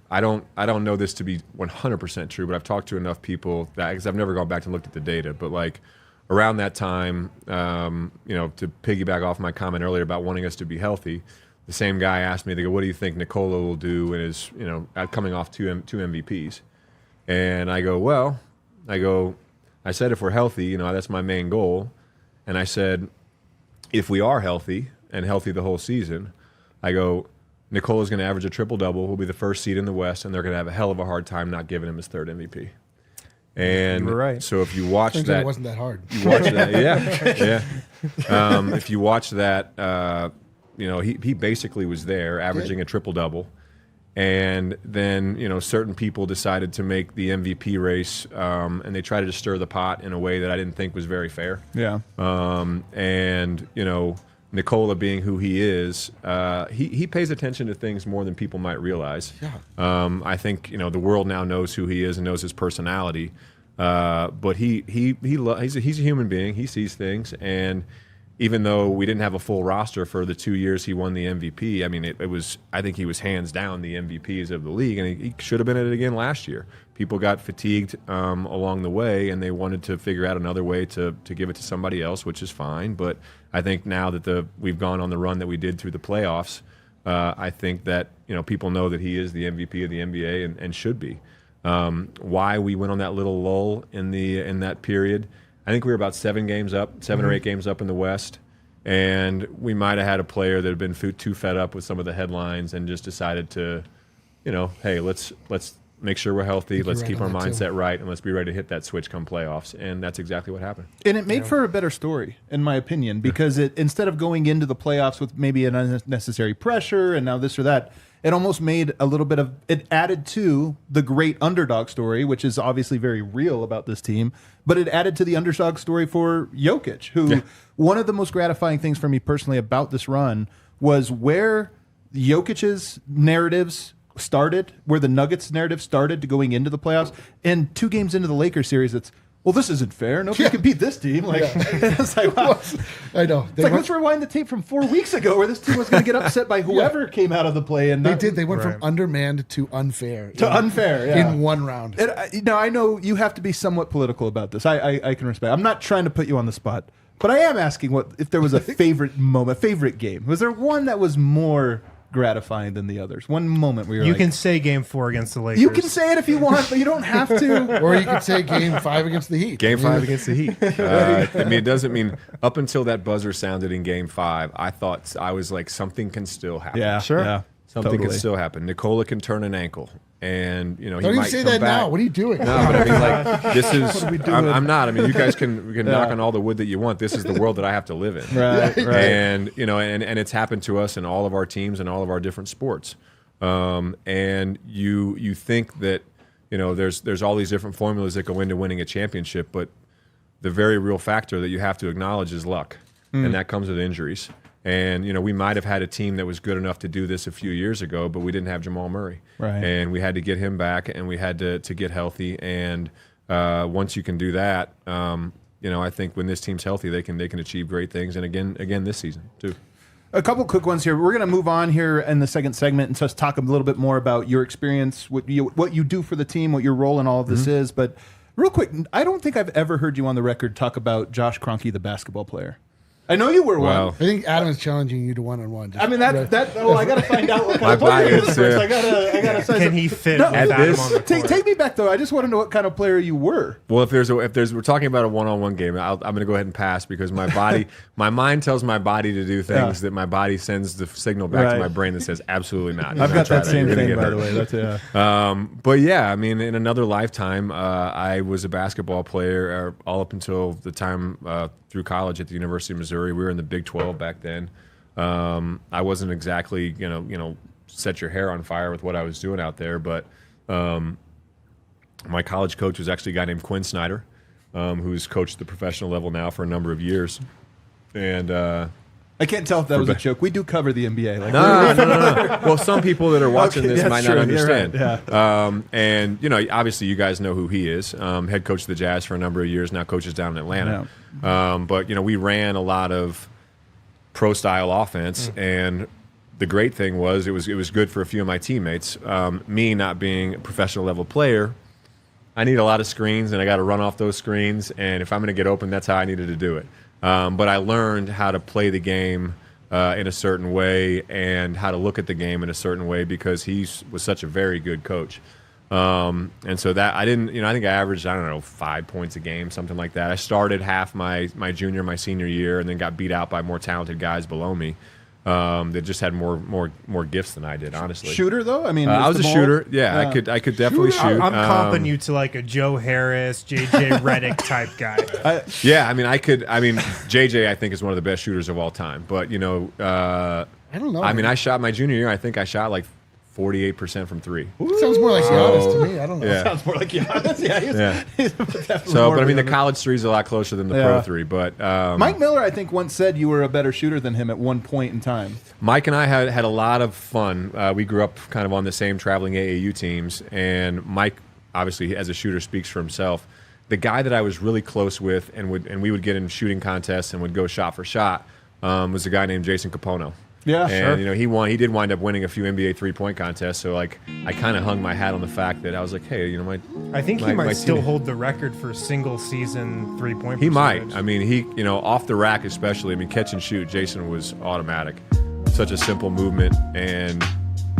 I don't know this to be 100% true, but I've talked to enough people that, because I've never gone back and looked at the data, but like around that time, to piggyback off my comment earlier about wanting us to be healthy, the same guy asked me, they go, what do you think Nikola will do in his, coming off two MVPs? And I go, I said, if we're healthy, that's my main goal. And I said, if we are healthy and healthy the whole season, I go, Nikola's going to average a triple-double. We'll be the first seed in the West, and they're going to have a hell of a hard time not giving him his third MVP. And you were right. So if you watch that... It wasn't that hard. You watch that, yeah. If you watch that, he basically was there, averaging a triple-double. And then, certain people decided to make the MVP race, and they tried to stir the pot in a way that I didn't think was very fair. Yeah. Nikola being who he is, he pays attention to things more than people might realize. Yeah. I think the world now knows who he is and knows his personality. But he's a human being. He sees things, and even though we didn't have a full roster for the 2 years he won the MVP, I mean, I think he was hands down the MVPs of the league, and he should have been at it again last year. People got fatigued along the way, and they wanted to figure out another way to give it to somebody else, which is fine. But I think now that we've gone on the run that we did through the playoffs, I think that people know that he is the MVP of the NBA and should be. Why we went on that little lull in that period? I think we were about 7 or 8 games up in the West, and we might have had a player that had been too fed up with some of the headlines and just decided to, hey, let's make sure we're healthy, let's keep our mindset right, and let's be ready to hit that switch come playoffs. And that's exactly what happened. And it made for a better story, in my opinion, because instead of going into the playoffs with maybe an unnecessary pressure and now this or that, it almost made a little bit of, it added to the great underdog story, which is obviously very real about this team, but it added to the underdog story for Jokic, who one of the most gratifying things for me personally about this run was where Jokic's narratives started, where the Nuggets narrative started to going into the playoffs, and 2 games into the Lakers series, it's, well, this isn't fair. Nobody can beat this team. Like, it's like, wow. I know. It's like, let's rewind the tape from 4 weeks ago where this team was going to get upset by whoever came out of the play. And they did. They went from undermanned to unfair. In one round. And, I know you have to be somewhat political about this. I can respect. I'm not trying to put you on the spot, but I am asking if there was a favorite moment, favorite game. Was there one that was more gratifying than the others? One moment where you can say Game 4 against the Lakers. You can say it if you want, but you don't have to. Or you could say Game 5 against the Heat. Game 5 against the Heat. It doesn't mean up until that buzzer sounded in Game 5, I was like, something can still happen. Yeah, sure. Yeah, something can still happen. Nikola can turn an ankle, and he don't might even say that back. now. What are you doing? No, but I mean, like, this is. I'm not. I mean, you guys can knock on all the wood that you want. This is the world that I have to live in. Right. And and it's happened to us in all of our teams and all of our different sports. And you think that there's all these different formulas that go into winning a championship, but the very real factor that you have to acknowledge is luck, and that comes with injuries. And we might have had a team that was good enough to do this a few years ago, but we didn't have Jamal Murray, right? And we had to get him back, and we had to get healthy. And once you can do that, I think when this team's healthy, they can achieve great things. And again this season too. A couple quick ones here. We're going to move on here in the second segment and just talk a little bit more about your experience, what you do for the team, what your role in all of this is. But real quick, I don't think I've ever heard you on the record talk about Josh Kroenke, the basketball player. I know you were one. I think Adam is challenging you to one-on-one. I mean, I got to find out what kind of player he is first. I got to can he fit with Adam on the court? Take me back, though. I just want to know what kind of player you were. Well, if we're talking about a one-on-one game, I'm going to go ahead and pass because my mind tells my body to do things that my body sends the signal back to my brain that says absolutely not. I've got that same thing, by the way. But yeah, I mean, in another lifetime, I was a basketball player all up until the time through college at the University of Missouri. We were in the Big 12 back then. I wasn't exactly, set your hair on fire with what I was doing out there, but my college coach was actually a guy named Quinn Snyder. who's coached the professional level now for a number of years. And I can't tell if that was a joke. We do cover the NBA. Like, no. Well, some people that are watching Okay, this that's might true. not understand. You're right. And, you know, obviously you guys know who he is. Head coach of the Jazz for a number of years, now coaches down in Atlanta. But, you know, we ran a lot of pro-style offense, and the great thing was it was good for a few of my teammates. Me not being a professional level player, I need a lot of screens, and I got to run off those screens, and if I'm going to get open, that's how I needed to do it. But I learned how to play the game in a certain way and how to look at the game in a certain way because he was such a very good coach. And so that I didn't, you know, I think I averaged, I don't know, 5 points a game, something like that. I started half my junior, my senior year, and then got beat out by more talented guys below me. That just had more gifts than I did, honestly. Shooter though, I mean, I was a shooter. Yeah, I could definitely shoot. I'm comping you to like a Joe Harris, JJ Redick type guy. Yeah, I mean, JJ I think is one of the best shooters of all time. But you know, I don't know. I mean, I shot my junior year. I think I shot like 48% from three. Sounds more like Giannis to me. I don't know. Yeah. sounds more like Giannis. Yeah, he's definitely So, more but I mean, the Giannis. college three is a lot closer than the pro three. But Mike Miller, I think, once said you were a better shooter than him at one point in time. Mike and I had a lot of fun. We grew up kind of on the same traveling AAU teams, and Mike, obviously, as a shooter, speaks for himself. The guy that I was really close with, and we would get in shooting contests and would go shot for shot, was a guy named Jason Capono. Yeah, and, sure. you know, he won. He did wind up winning a few NBA three-point contests. So, like, I kind of hung my hat on the fact that I was like, hey, you know, I think he my might still team- hold the record for single season 3-point. He might. percentage. I mean, he, you know, off the rack especially. I mean, catch and shoot. Jason was automatic. Such a simple movement, and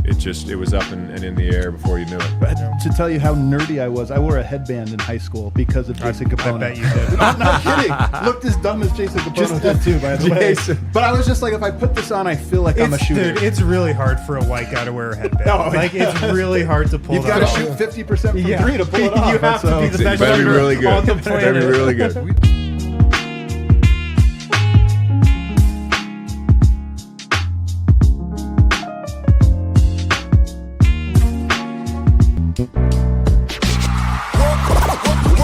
it was up and in the air before you knew it. But to tell you how nerdy I was, I wore a headband in high school because of Jason Capono. I bet you did. I'm not kidding. Looked as dumb as Jason Capono did too, by the way. But I was just like, if I put this on, I feel like I'm a shooter. Dude, it's really hard for a white guy to wear a headband. Oh, like, it's really hard to pull You've that got to off. shoot 50% from three to pull it off. You have to be the best Better be shooter really on the good. Better be planet. really good. We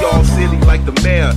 all silly like the mayor.